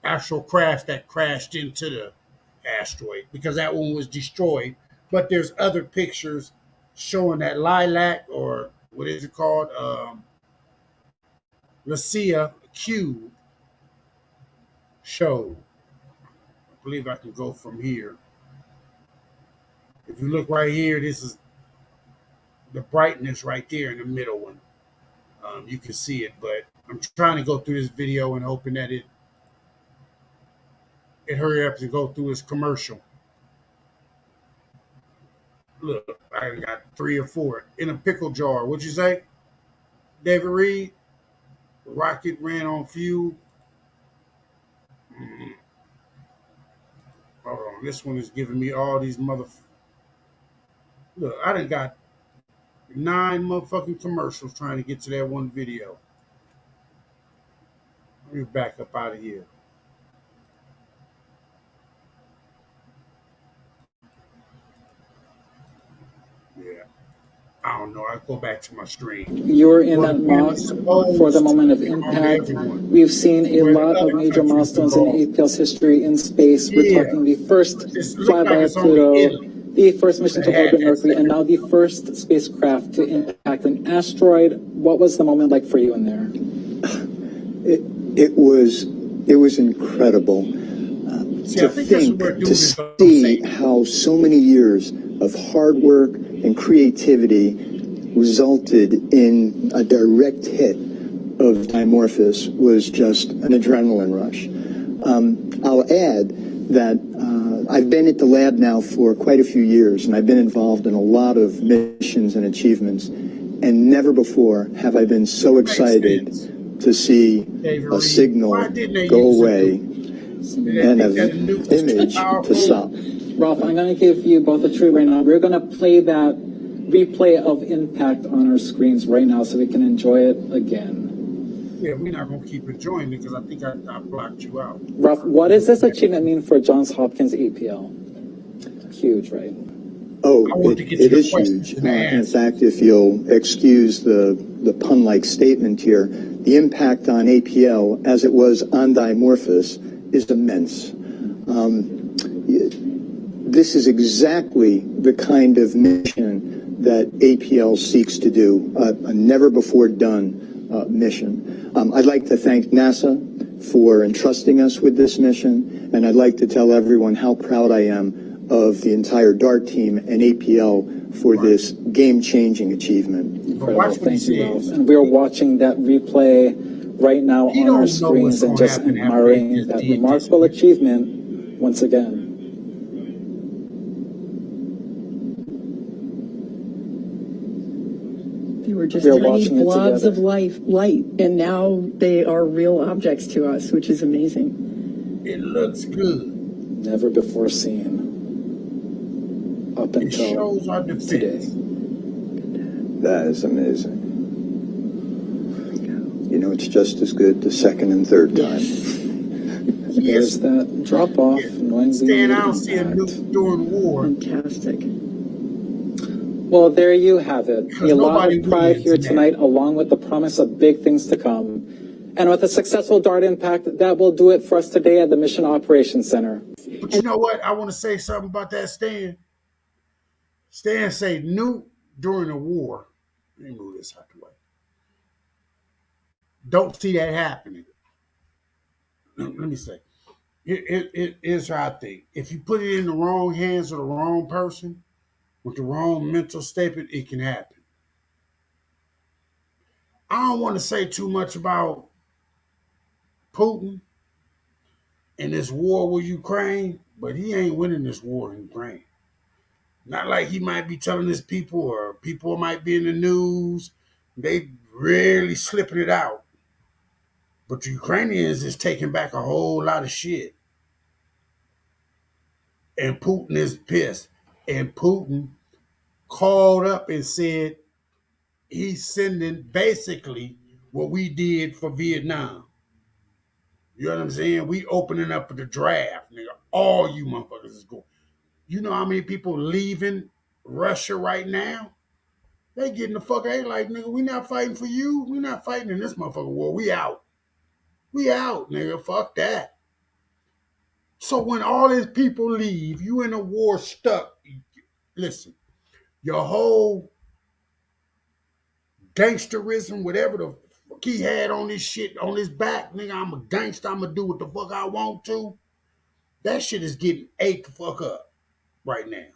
actual craft that crashed into the asteroid, because that one was destroyed. But there's other pictures showing that lilac, or what is it called? Lucia Q show. believe I can go from here. If you look right here, this is the brightness right there in the middle one. You can see it, but I'm trying to go through this video and hoping that it hurry up to go through this commercial. Look, I got 3 or 4 in a pickle jar. What'd you say, David Reed? The rocket ran on fuel. Hold on, this one is giving me all these Look, I done got 9 motherfucking commercials trying to get to that one video. Let me back up out of here. Yeah. I don't know. I go back to my stream. You're in that Mars for the moment of impact. We've seen a lot of major milestones in APL's history in space. We're talking the first flyby of Pluto, the first mission to orbit Mercury, and now the first spacecraft to impact an asteroid. What was the moment like for you in there? It was incredible to see how so many years of hard work and creativity resulted in a direct hit of Dimorphos was just an adrenaline rush. I'll add that I've been at the lab now for quite a few years, and I've been involved in a lot of missions and achievements, and never before have I been so excited to see a signal go away and an image to stop. Ralph, I'm going to give you both a treat right now. We're going to play that replay of impact on our screens right now so we can enjoy it again. Yeah, we're not going to keep enjoying it because I think I blocked you out. Ralph, what does this achievement mean for Johns Hopkins APL? Huge, right? Oh, it is huge. In fact, if you'll excuse the pun-like statement here, the impact on APL, as it was on Dimorphos, is immense. This is exactly the kind of mission that APL seeks to do, a never-before-done mission. I'd like to thank NASA for entrusting us with this mission, and I'd like to tell everyone how proud I am of the entire DART team and APL for this game-changing achievement. Incredible. Thank you, Ralph. And we're watching that replay right now on our screens and just admiring that remarkable achievement once again. They were just tiny blobs of light, and now they are real objects to us, which is amazing. It looks good. Never before seen. Up until today. That is amazing. You know, it's just as good the second and third time. There's that drop off. Stand out, see a nuke during war. Fantastic. Well, there you have it. A lot of pride here tonight, along with the promise of big things to come. And with a successful DART impact, that will do it for us today at the Mission Operations Center. But you know what? I want to say something about that, Stan. Stan say nuke during the war. Let me move this out the way. Don't see that happening. Let me say. It is how I think. If you put it in the wrong hands of the wrong person, with the wrong mental statement, it can happen. I don't want to say too much about Putin and this war with Ukraine, but he ain't winning this war in Ukraine. Not like he might be telling his people, or people might be in the news. They really slipping it out. But the Ukrainians is taking back a whole lot of shit. And Putin is pissed. And Putin called up and said he's sending basically what we did for Vietnam. You know what I'm saying? We opening up the draft, nigga. All you motherfuckers is going. You know how many people leaving Russia right now? They getting the fuck out. Like, nigga, we not fighting for you. We not fighting in this motherfucker war. We out. We out, nigga. Fuck that. So when all these people leave, you in a war stuck. Listen, your whole gangsterism, whatever the fuck he had on this shit, on his back, nigga, I'm a gangster, I'm gonna do what the fuck I want to. That shit is getting ate the fuck up right now.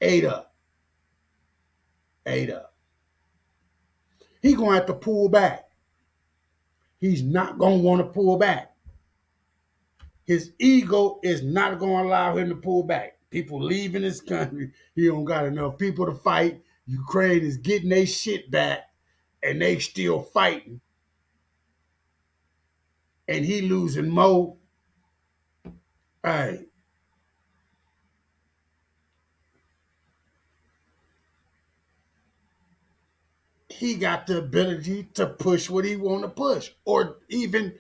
Ate up. Ate up. He gonna have to pull back. He's not gonna want to pull back. His ego is not gonna allow him to pull back. People leaving his country. He don't got enough people to fight. Ukraine is getting their shit back, and they still fighting. And he losing more. Hey. He got the ability to push what he want to push or even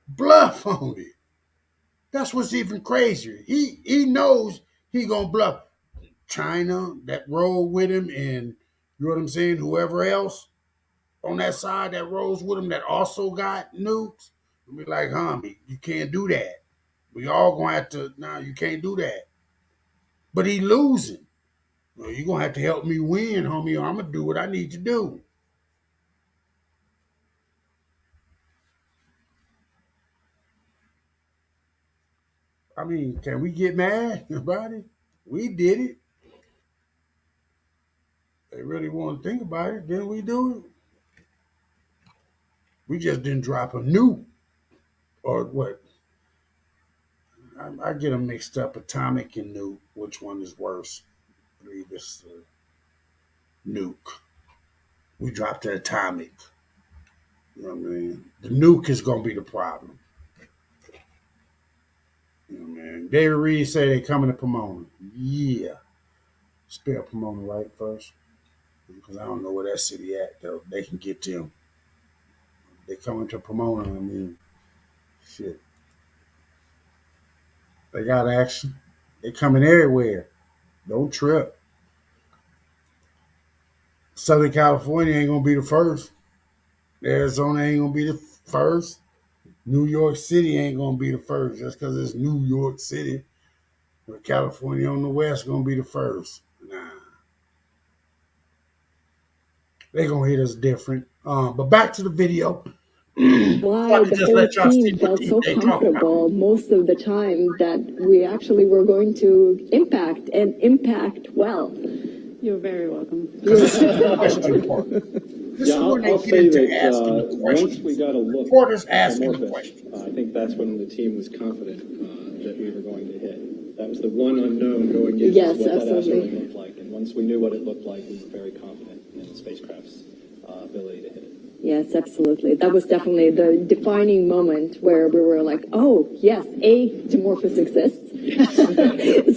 bluff on it. That's what's even crazier. He knows he gonna bluff. China that rolled with him, and you know what I'm saying, whoever else on that side that rolls with him that also got nukes, you'll be like, homie, you can't do that. We all gonna have to, nah, you can't do that. But he losing. Well, you're gonna have to help me win, homie, or I'm gonna do what I need to do. I mean, can we get mad about it? We did it. They really want to think about it, then we do it. We just didn't drop a nuke. Or what? I get them mixed up, atomic and nuke. Which one is worse? I believe it's nuke. We dropped the atomic. You know what I mean? The nuke is going to be the problem. You know what I mean? David Reed say they coming to Pomona. Yeah. Spell Pomona right first. Because I don't know where that city at, though. They can get them. They coming to Pomona, I mean, shit. They got action. They coming everywhere. Don't trip. Southern California ain't gonna be the first. Arizona ain't gonna be the first. New York City ain't gonna be the first just because it's New York City. But California on the west gonna be the first. Nah. They gonna hit us different. But back to the video. Why the whole team felt so comfortable most of the time that we actually were going to impact and impact well. You're very welcome. This is the question part. This is when they get into asking the question. Once we got a look Reporters asking the question. I think that's when the team was confident that we were going to hit. That was the one unknown going into yes, what absolutely. that asteroid looked like. And once we knew what it looked like, we were very confident in the spacecraft's ability to hit it. Yes, absolutely. That was definitely the defining moment where we were like, oh, yes, a Dimorphos exists.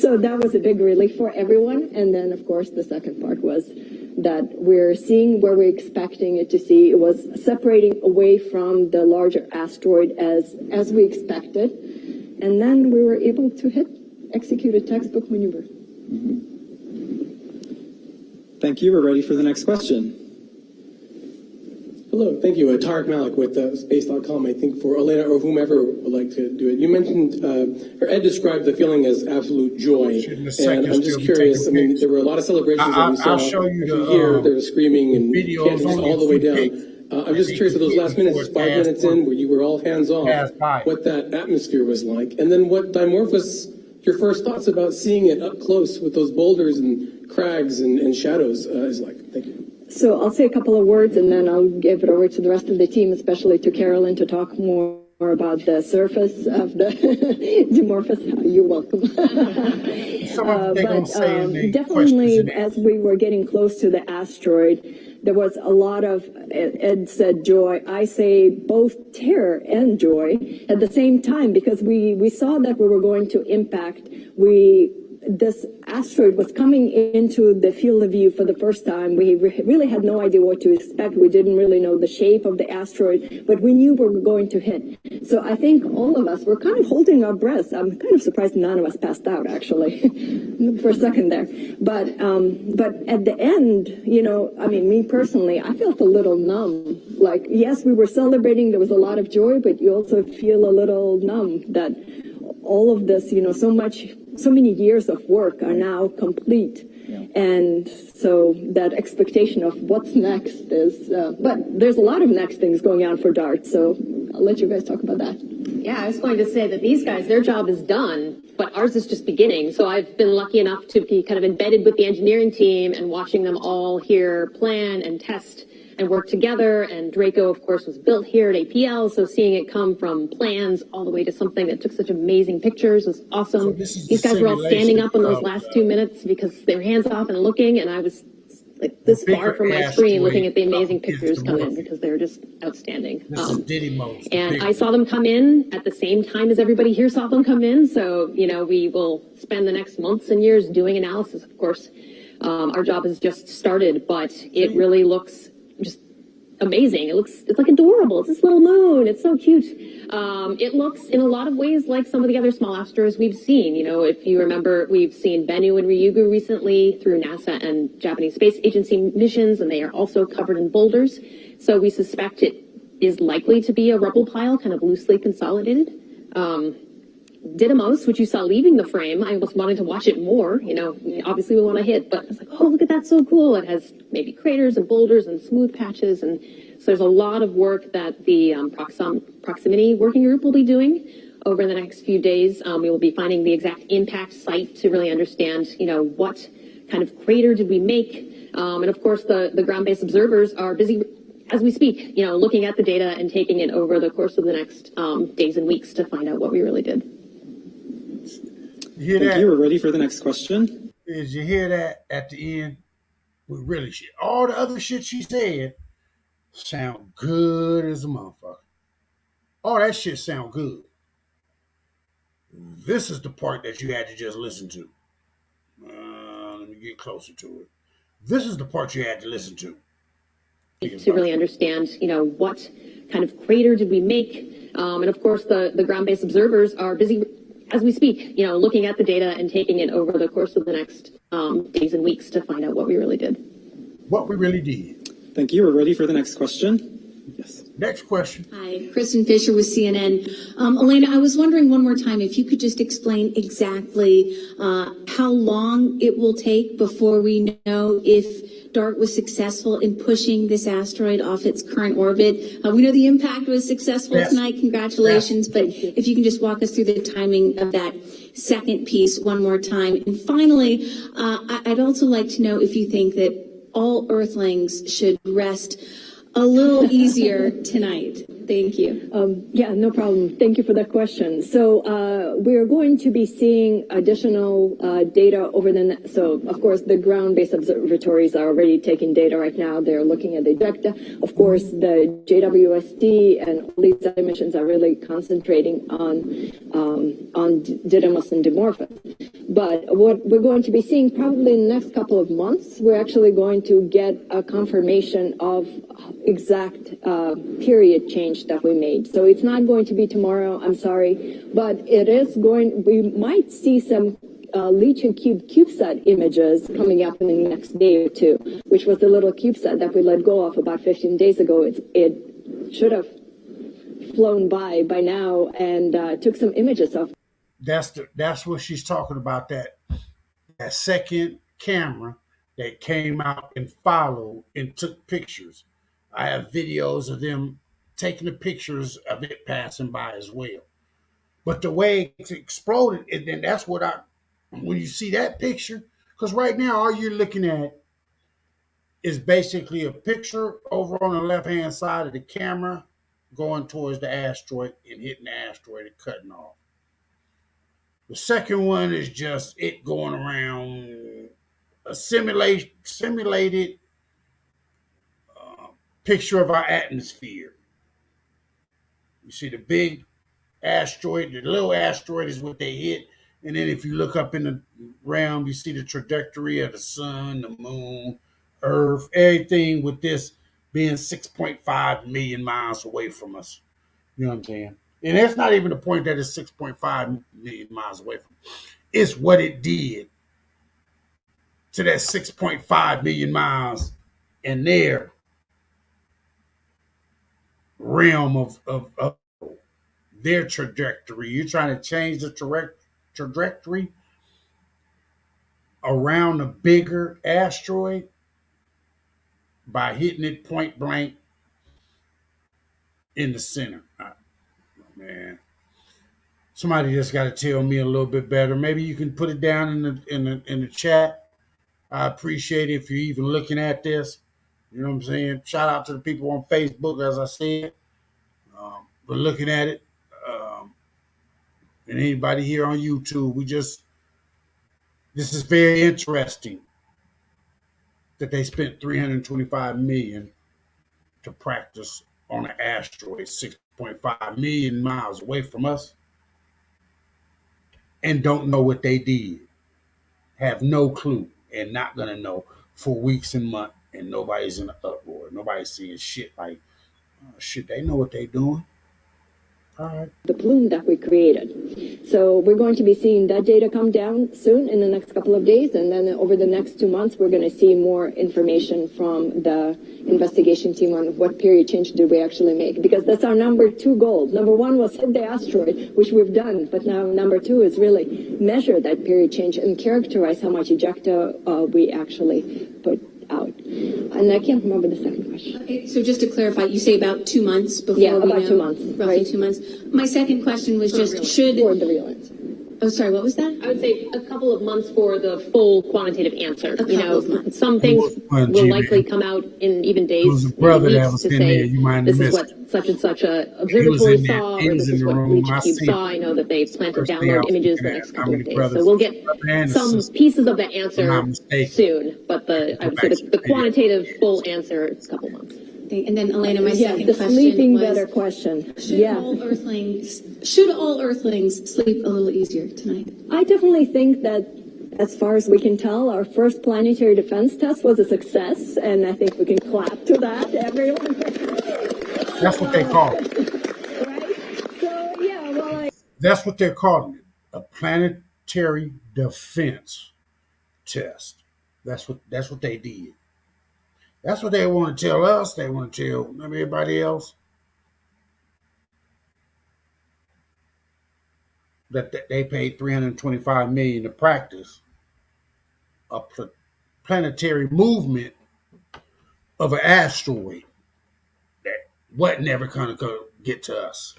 So that was a big relief for everyone. And then, of course, the second part was that we're seeing where we're expecting it to see. It was separating away from the larger asteroid as we expected. And then we were able to execute a textbook maneuver. Mm-hmm. Thank you. We're ready for the next question. Hello, thank you. Tarek Malik with Space.com. I think for Elena or whomever would like to do it. You mentioned, or Ed described the feeling as absolute joy. And I'm just curious, I mean, there were a lot of celebrations that we saw. I'll show you the here, there was screaming and candles all the way down. I'm just curious of those last minutes, 5 minutes in, where you were all hands off, what that atmosphere was like. And then what Dimorphos, your first thoughts about seeing it up close with those boulders and crags and shadows is like. Thank you. So I'll say a couple of words and then I'll give it over to the rest of the team, especially to Carolyn, to talk more about the surface of the Dimorphos. You're welcome. But definitely, as we were getting close to the asteroid, there was a lot of, Ed said joy, I say both terror and joy at the same time, because we saw that we were going to impact. This asteroid was coming into the field of view for the first time. We really had no idea what to expect. We didn't really know the shape of the asteroid, but we knew we were going to hit. So I think all of us were kind of holding our breaths. I'm kind of surprised none of us passed out, actually, for a second there. But at the end, you know, I mean, me personally, I felt a little numb. Like, yes, we were celebrating. There was a lot of joy, but you also feel a little numb that all of this, you know, so many years of work are now complete. Yeah. And so that expectation of what's next is, but there's a lot of next things going on for DART, so I'll let you guys talk about that. Yeah, I was going to say that these guys, their job is done. but ours is just beginning. So I've been lucky enough to be kind of embedded with the engineering team and watching them all here plan and test and work together. And Draco, of course, was built here at APL. So seeing it come from plans all the way to something that took such amazing pictures was awesome. These guys were all standing up in those last 2 minutes because they were hands off and looking. And I was like this far from my screen looking at the amazing pictures come in because they're just outstanding. And I saw them come in at the same time as everybody here saw them come in. So, you know, we will spend the next months and years doing analysis, of course. Our job has just started, but it really looks just amazing. It's like adorable. It's this little moon. It's so cute. It looks in a lot of ways like some of the other small asteroids we've seen. You know, if you remember, we've seen Bennu and Ryugu recently through NASA and Japanese Space Agency missions, and they are also covered in boulders. So we suspect it is likely to be a rubble pile, kind of loosely consolidated. Didymos, which you saw leaving the frame, I almost wanted to watch it more. You know, obviously we want to hit, but I was like, oh, look at that, so cool. It has maybe craters and boulders and smooth patches. And so there's a lot of work that the proximity working group will be doing over the next few days. We will be finding the exact impact site to really understand, you know, what kind of crater did we make. And of course, the ground-based observers are busy as we speak, you know, looking at the data and taking it over the course of the next days and weeks to find out what we really did. You hear Thank that? you. We're ready for the next question. Did you hear that at the end? We really shit. All the other shit she said sound good as a motherfucker. All that shit sound good. This is the part that you had to just listen to. Let me get closer to it. This is the part you had to listen to. To really understand, you know, what kind of crater did we make? And of course, the ground-based observers are busy as we speak, you know, looking at the data and taking it over the course of the next days and weeks to find out what we really did. What we really did. Thank you. We're ready for the next question. Yes. Next question. Hi, Kristen Fisher with CNN. Elena, I was wondering one more time if you could just explain exactly how long it will take before we know if DART was successful in pushing this asteroid off its current orbit. We know the impact was successful tonight. Congratulations. But if you can just walk us through the timing of that second piece one more time. And finally, I'd also like to know if you think that all Earthlings should rest a little easier tonight. Thank you. Yeah, no problem. Thank you for that question. So we're going to be seeing additional data over so of course the ground-based observatories are already taking data right now. They're looking at the ejecta. Of course, the JWST and all these other missions are really concentrating on Didymos and Dimorphos. But what we're going to be seeing probably in the next couple of months, we're actually going to get a confirmation of exact period change that we made. So it's not going to be tomorrow, I'm sorry, but it is we might see some Legion CubeSat images coming up in the next day or two, which was the little CubeSat that we let go of about 15 days ago. It should have flown by now and took some images of. That's what she's talking about, that second camera that came out and followed and took pictures. I have videos of them taking the pictures of it passing by as well. But the way it's exploded, and then that's what when you see that picture, because right now all you're looking at is basically a picture over on the left-hand side of the camera going towards the asteroid and hitting the asteroid and cutting off. The second one is just it going around a simulated picture of our atmosphere. You see the big asteroid, the little asteroid is what they hit. And then if you look up in the realm, you see the trajectory of the sun, the moon, Earth, everything with this being 6.5 million miles away from us. You know what I'm saying? And it's not even the point that it's 6.5 million miles away from us. It's what it did to that 6.5 million miles in their realm of their trajectory. You're trying to change the trajectory around a bigger asteroid by hitting it point blank in the center. Man, Somebody just got to tell me a little bit better. Maybe you can put it down in the chat. I appreciate it if you're even looking at this. You know what I'm saying? Shout out to the people on Facebook, as I said, for looking at it. And anybody here on YouTube, this is very interesting that they spent 325 million to practice on an asteroid 6.5 million miles away from us and don't know what they did. Have no clue and not gonna know for weeks and months, and nobody's in an uproar. Nobody's seeing shit like, oh, shit, they know what they doing. All right. The plume that we created. So we're going to be seeing that data come down soon in the next couple of days, and then over the next 2 months, we're going to see more information from the investigation team on what period change did we actually make, because that's our number 2 goal. Number 1 was hit the asteroid, which we've done, but now number 2 is really measure that period change and characterize how much ejecta we actually put out. And I can't remember the second question. Okay, so just to clarify, you say about 2 months before Yeah, we about know, 2 months. roughly Right. 2 months. My second question was just should For the real answer. Oh, sorry, what was that? I would say a couple of months for the full quantitative answer. A couple of months. Some things will likely come out in even days, There was a brother maybe that weeks, was to in say there. You might have this is missed what such and such a He was observatory in there. saw, He or was this in is the what room. Leech I Cube seen saw. I know that they plan to First thing I download was images the looking at, next how couple many of days. brothers So we'll get and some sisters, pieces of that if I'm answer not mistaken. soon, but I would say the quantitative full answer is a couple months. And then Elena, my second the question sleeping was, better question. should all Earthlings sleep a little easier tonight? I definitely think that, as far as we can tell, our first planetary defense test was a success, and I think we can clap to that, everyone. That's what they call it. So, yeah, well, That's what they're calling it. A planetary defense test. That's what they did. That's what they want to tell us. They want to tell everybody else that they paid 325 million to practice a planetary movement of an asteroid that wasn't never gonna get to us.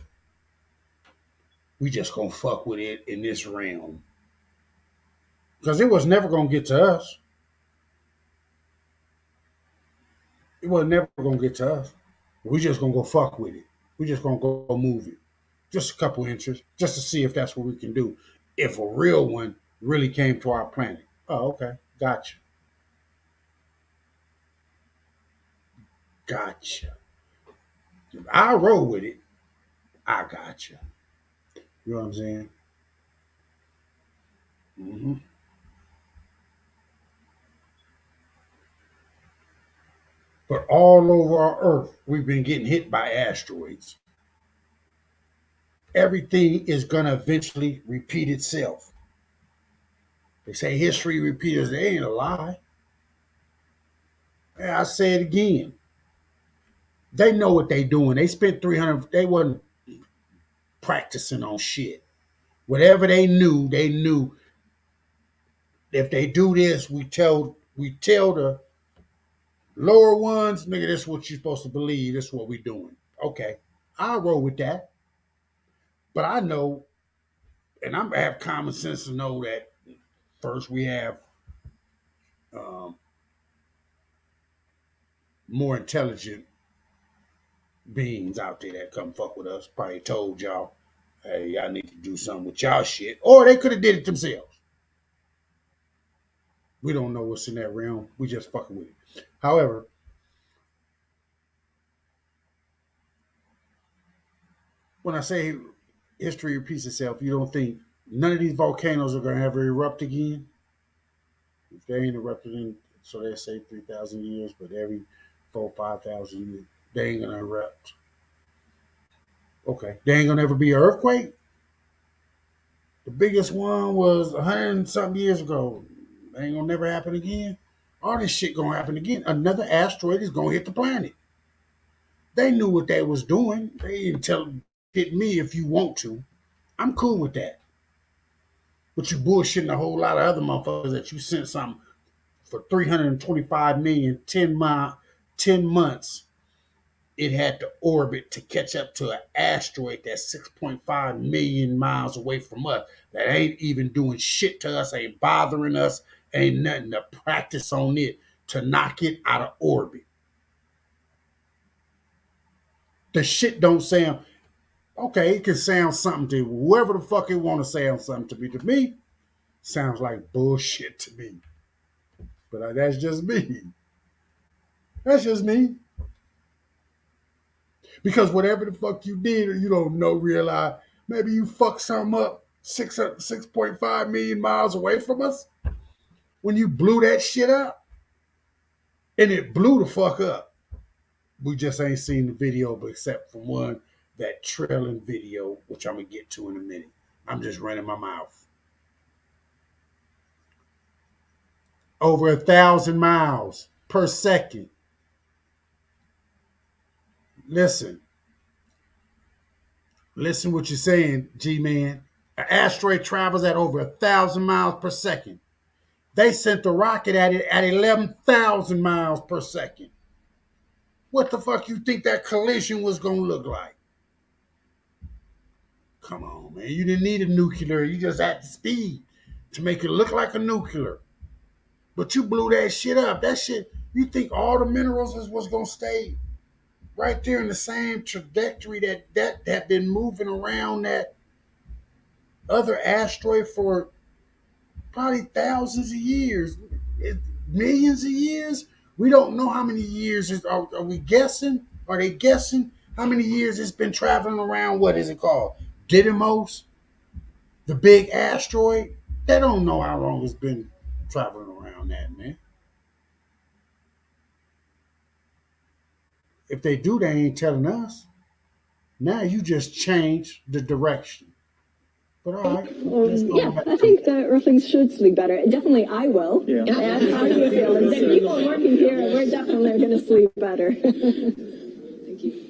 We just gonna fuck with it in this realm because it was never gonna get to us. It was never gonna get to us. We just gonna go fuck with it. We just gonna go move it, just a couple inches, just to see if that's what we can do. If a real one really came to our planet. Oh, okay, gotcha. I'll roll with it. I gotcha. You know what I'm saying? Mm-hmm. But all over our Earth, we've been getting hit by asteroids. Everything is going to eventually repeat itself. They say history repeats. They ain't a lie. And I say it again. They know what they doing. They spent 300. They wasn't practicing on shit. Whatever they knew, if they do this, we tell the lower ones, nigga, this is what you're supposed to believe. This is what we doing. Okay, I'll roll with that. But I know, and I have common sense to know that first we have more intelligent beings out there that come fuck with us. Probably told y'all, hey, y'all need to do something with y'all shit. Or they could have did it themselves. We don't know what's in that realm. We just fucking with it. However, when I say history repeats itself, you don't think none of these volcanoes are going to ever erupt again? If they ain't erupted in, so they say 3,000 years, but every 5,000 years, they ain't going to erupt. Okay. They ain't going to ever be an earthquake? The biggest one was 100 and something years ago. They ain't going to never happen again. All this shit going to happen again. Another asteroid is going to hit the planet. They knew what they was doing. They didn't hit me if you want to. I'm cool with that. But you bullshitting a whole lot of other motherfuckers that you sent something for 325 million, 10 months it had to orbit to catch up to an asteroid that's 6.5 million miles away from us, that ain't even doing shit to us, ain't bothering us, ain't nothing to practice on it to knock it out of orbit. The shit don't sound, okay, it can sound something to whoever the fuck it want to sound something to be. To me, sounds like bullshit to me. But that's just me. That's just me. Because whatever the fuck you did, you don't know, realize, maybe you fucked something up 6.5 million miles away from us when you blew that shit up. And it blew the fuck up. We just ain't seen the video, but except for one, that trailing video, which I'm going to get to in a minute. I'm just running my mouth. Over 1,000 miles per second. Listen what you're saying, G-Man. An asteroid travels at over 1,000 miles per second. They sent the rocket at it at 11,000 miles per second. What the fuck you think that collision was going to look like? Come on, man. You didn't need a nuclear. You just had the speed to make it look like a nuclear. But you blew that shit up. That shit, you think all the minerals was going to stay right there in the same trajectory that had been moving around that other asteroid for probably thousands of years, millions of years? We don't know how many years. Are we guessing? Are they guessing how many years it's been traveling around? What is it called? Didymos? The big asteroid? They don't know how long it's been traveling around that, man. If they do, they ain't telling us. Now you just change the direction. But all right. Yeah, I think the Earthlings should sleep better. Definitely I will. Yeah. And how do you feel? The people working here, we're definitely going to sleep better. Thank you.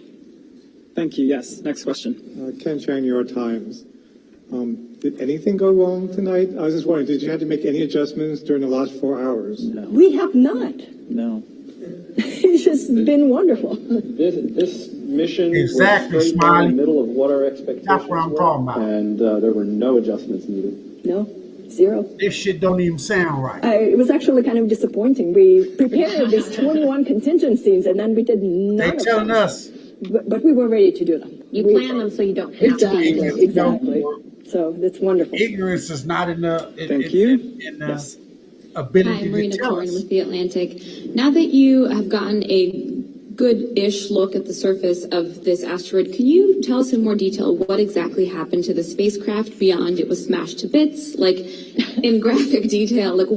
Thank you. Yes. Next question. Ken Chang, New York Times. Did anything go wrong tonight? I was just wondering, did you have to make any adjustments during the last 4 hours? No. We have not. No. It's just been wonderful. This mission exactly, was straight down the middle of what our expectations That's what I'm talking about. And there were no adjustments needed. No, zero. This shit don't even sound right. It was actually kind of disappointing. We prepared these 21 contingencies, and then we did none They of telling them. us. But we were ready to do them. You plan them so you don't have to. Exactly. So that's wonderful. Ignorance is not in the Yes. ability Hi, I'm Marina to tell Corn us. with The Atlantic. Now that you have gotten a good-ish look at the surface of this asteroid, can you tell us in more detail what exactly happened to the spacecraft beyond it was smashed to bits? Like, in graphic detail, like,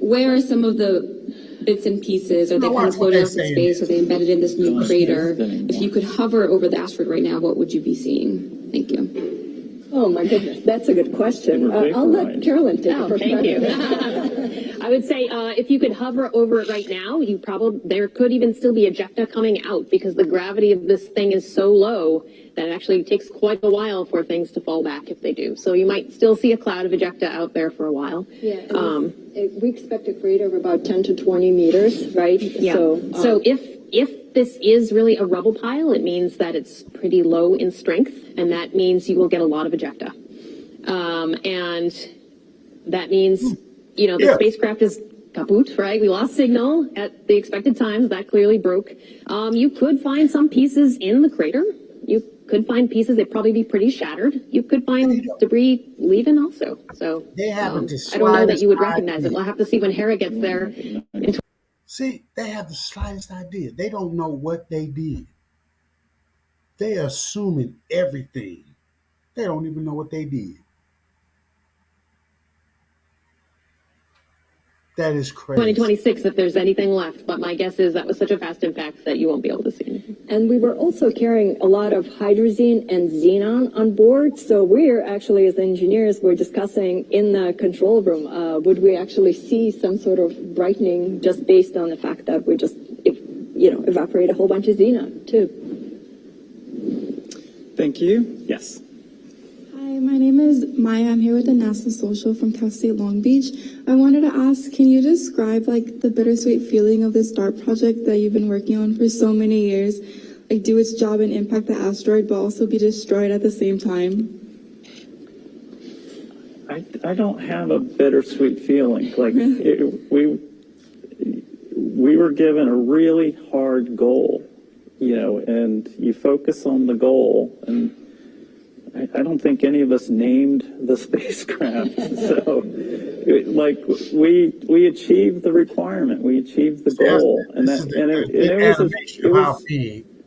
where are some of the bits and pieces? Are they kind of floating off in space? Are they embedded in this new crater? If you could hover over the asteroid right now, what would you be seeing? Thank you. Oh my goodness, that's a good question. I'll let Carolyn take it first. Thank you. I would say if you could hover over it right now, there could even still be ejecta coming out because the gravity of this thing is so low that it actually takes quite a while for things to fall back if they do. So you might still see a cloud of ejecta out there for a while. Yeah. We expect a crater of about 10 to 20 meters, right? Yeah. So if this is really a rubble pile, it means that it's pretty low in strength, and that means you will get a lot of ejecta. And that means, the spacecraft is kaput, right? We lost signal at the expected times. That clearly broke. You could find some pieces in the crater. You could find pieces. They'd probably be pretty shattered. You could find debris leaving also. So they haven't I don't know that you would recognize it. We'll have to see when Hera gets there. See, they have the slightest idea. They don't know what they did. They're assuming everything. They don't even know what they did. That is crazy. 2026, if there's anything left. But my guess is that was such a fast impact that you won't be able to see anything. And we were also carrying a lot of hydrazine and xenon on board. So we're actually, as engineers, we're discussing in the control room, would we actually see some sort of brightening just based on the fact that we just, evaporate a whole bunch of xenon too. Thank you. Yes. Hi, my name is Maya. I'm here with the NASA Social from Cal State Long Beach. I wanted to ask, can you describe the bittersweet feeling of this DART project that you've been working on for so many years? do its job and impact the asteroid, but also be destroyed at the same time? I don't have a bittersweet feeling. Like we were given a really hard goal, and you focus on the goal. And I don't think any of us named the spacecraft. So, we achieved the requirement. We achieved the goal,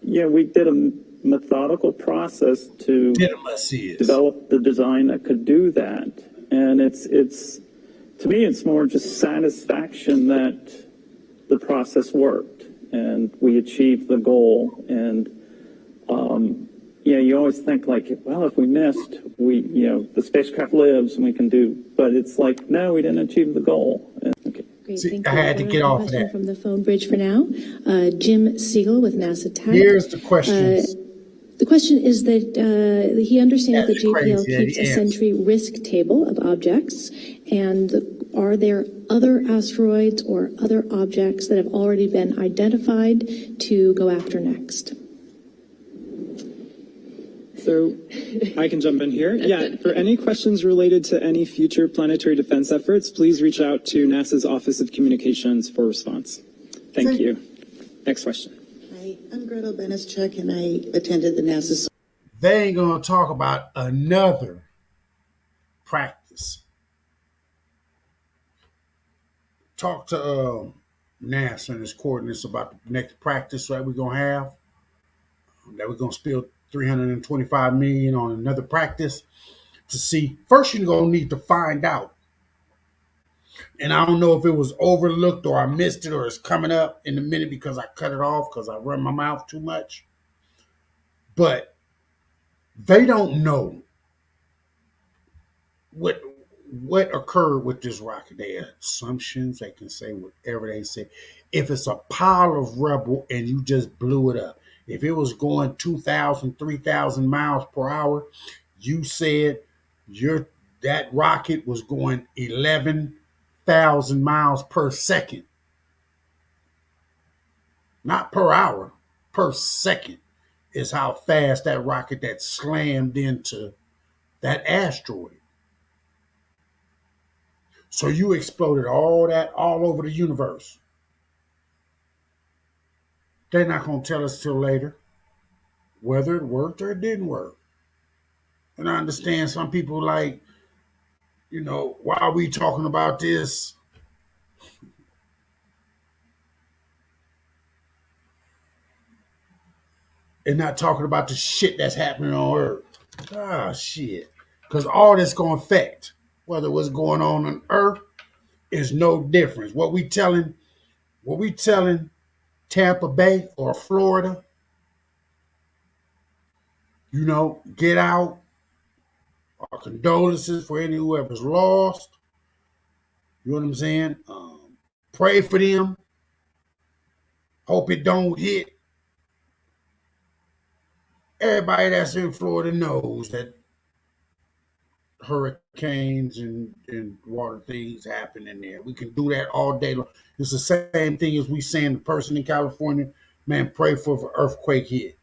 we did a methodical process to develop the design that could do that. And it's to me, it's more just satisfaction that the process worked and we achieved the goal. And you always think well, if we missed, the spacecraft lives and we can do. But it's like, no, we didn't achieve the goal. Okay. Great, thank you. I had to get off of that. From the phone bridge for now, Jim Siegel with NASA Tech. Here's the question. The question is that he understands that JPL keeps a Sentry risk table of objects, and are there other asteroids or other objects that have already been identified to go after next? So I can jump in here. Yeah, for any questions related to any future planetary defense efforts, please reach out to NASA's Office of Communications for response. Thank you. Next question. Hi, I'm Gretel Benischuk, and I attended the NASA. They ain't going to talk about another practice. Talk to NASA and its coordinates about the next practice that we're going to have, that we're going to spill $325 million on another practice to see. First, you're going to need to find out. And I don't know if it was overlooked or I missed it or it's coming up in a minute because I cut it off because I run my mouth too much. But they don't know what occurred with this rocket. They have assumptions. They can say whatever they say. If it's a pile of rubble and you just blew it up, if it was going 2,000, 3,000 miles per hour, you said that rocket was going 11,000 miles per second. Not per hour, per second is how fast that rocket that slammed into that asteroid. So you exploded all that all over the universe. They're not going to tell us till later whether it worked or it didn't work. And I understand some people why are we talking about this? And not talking about the shit that's happening on Earth. Ah, shit. Because all that's going to affect whether what's going on Earth is no difference. What we telling Tampa Bay or Florida, get out. Our condolences for any whoever's lost. You know what I'm saying? Pray for them. Hope it don't hit. Everybody that's in Florida knows that hurricanes and water things happen in there. We can do that all day long. It's the same thing as we saying the person in California, man, pray for an earthquake hit.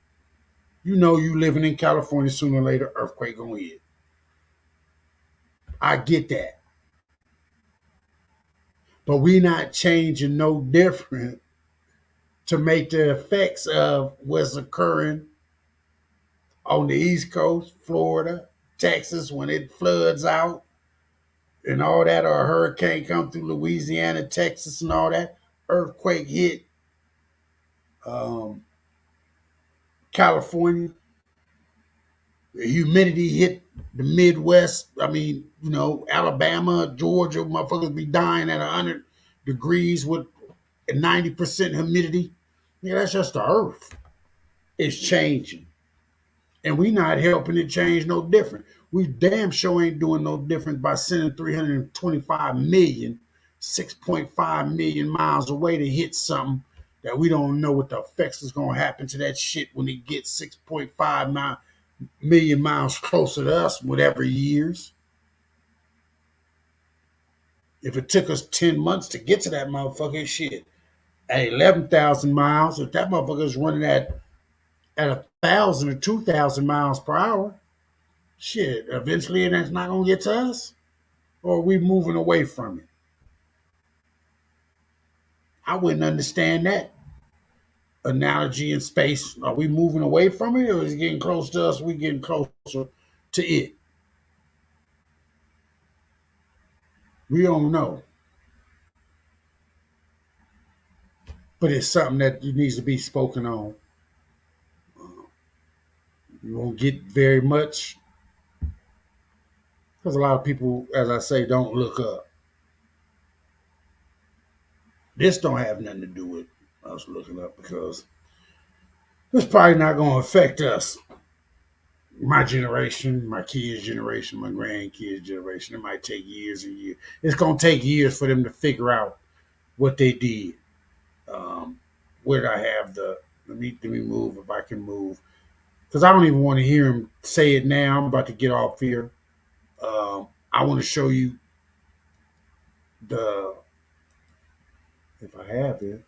You living in California, sooner or later, earthquake gonna hit. I get that. But we not changing no different to make the effects of what's occurring on the East Coast, Florida, Texas, when it floods out and all that, or a hurricane come through Louisiana, Texas, and all that, earthquake hit California, the humidity hit the Midwest. Alabama, Georgia, motherfuckers be dying at 100 degrees with 90% humidity. Yeah, that's just the earth. It's changing. And we not helping it change no different. We damn sure ain't doing no different by sending 325 million, 6.5 million miles away to hit something that we don't know what the effects is going to happen to that shit when it gets 6.5 million miles closer to us, whatever years. If it took us 10 months to get to that motherfucking shit, at 11,000 miles, if that motherfucker is running at at 1,000 or 2,000 miles per hour, shit, eventually that's not going to get to us? Or are we moving away from it? I wouldn't understand that analogy in space. Are we moving away from it, or is it getting close to us? We getting closer to it? We don't know. But it's something that needs to be spoken on. You won't get very much because a lot of people, as I say, don't look up. This don't have nothing to do with us looking up because it's probably not going to affect us. My generation, my kids' generation, my grandkids' generation. It might take years and years. It's going to take years for them to figure out what they did. Where did I have let me move if I can move. Because I don't even want to hear him say it now. I'm about to get off here. I want to show you if I have it.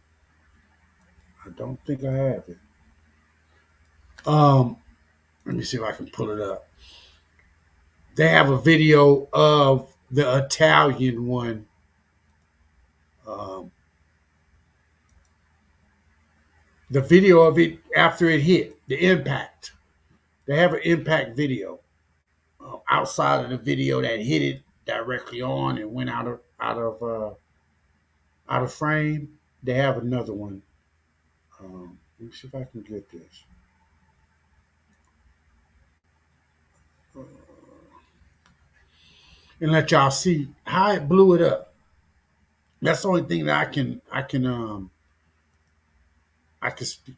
I don't think I have it. Let me see if I can pull it up. They have a video of the Italian one. The video of it after it hit, the impact. They have an impact video. Outside of the video that hit it directly on and went out of frame, they have another one. Let me see if I can get this. And let y'all see how it blew it up. That's the only thing that I can speak,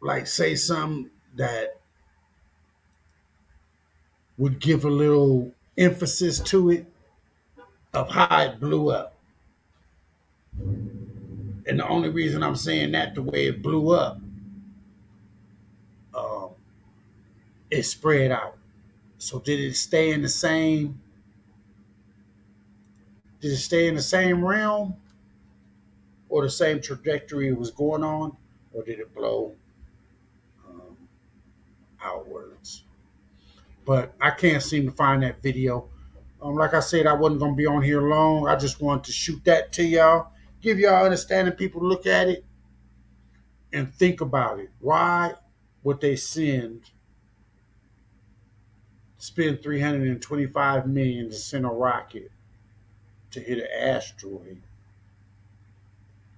like say something that would give a little emphasis to it of how it blew up. And the only reason I'm saying that the way it blew up, it spread out. So did it stay in the same? Did it stay in the same realm, or the same trajectory it was going on, or did it blow outwards? But I can't seem to find that video. Like I said, I wasn't going to be on here long. I just wanted to shoot that to y'all, give y'all understanding. People look at it and think about it. Why would they spend $325 million to send a rocket to hit an asteroid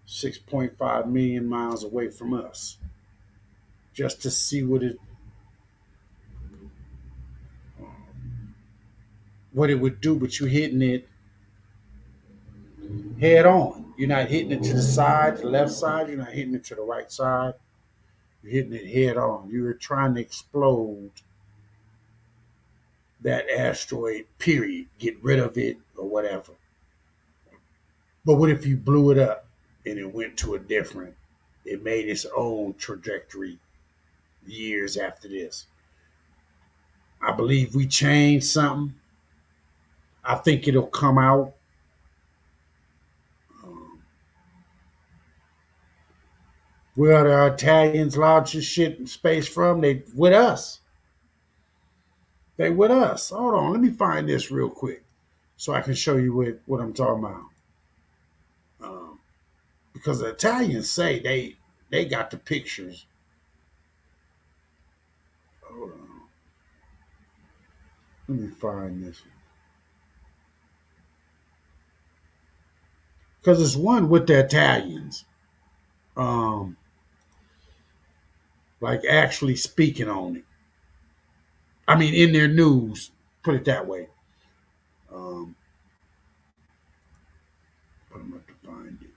6.5 million miles away from us, just to see what it would do? But you're hitting it head on. You're not hitting it to the side, the left side. You're not hitting it to the right side. You're hitting it head on. You're trying to explode that asteroid, period. Get rid of it or whatever. But what if you blew it up and it went to it made its own trajectory years after this? I believe we changed something. I think it'll come out. Where are the Italians launching shit in space from? They with us. They with us. Hold on, let me find this real quick so I can show you what I'm talking about. Because the Italians say they got the pictures. Hold on. Let me find this one. Because it's one with the Italians. Like actually speaking on it. I mean, in their news, put it that way. But I'm going to find it.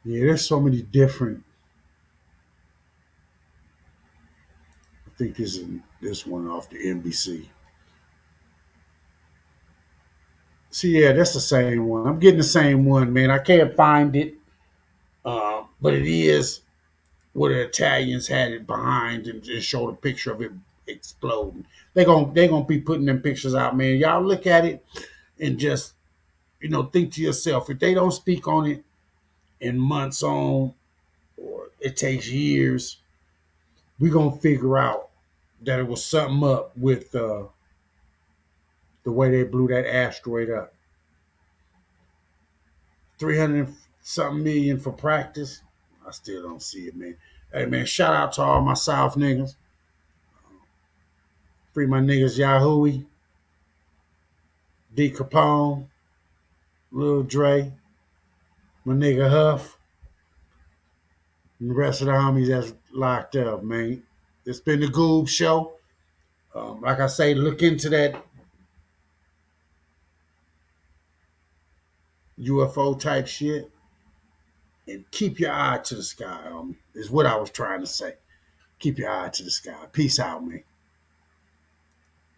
Yeah, there's so many different. I think this one off the NBC. See, yeah, that's the same one. I'm getting the same one, man. I can't find it, but it is where the Italians had it behind and just showed a picture of it exploding. They're gonna be putting them pictures out, man. Y'all look at it and just, think to yourself, if they don't speak on it in months on, or it takes years, we're gonna figure out that it was something up with the way they blew that asteroid up. 300 something million for practice. I still don't see it, man. Hey, man, shout out to all my South niggas. Free my niggas Yahoo, D Capone, Lil Dre, my nigga Huff, and the rest of the homies that's locked up, man. It's been the Goob Show. Like I say, look into that UFO type shit and keep your eye to the sky, is what I was trying to say. Keep your eye to the sky. Peace out, man.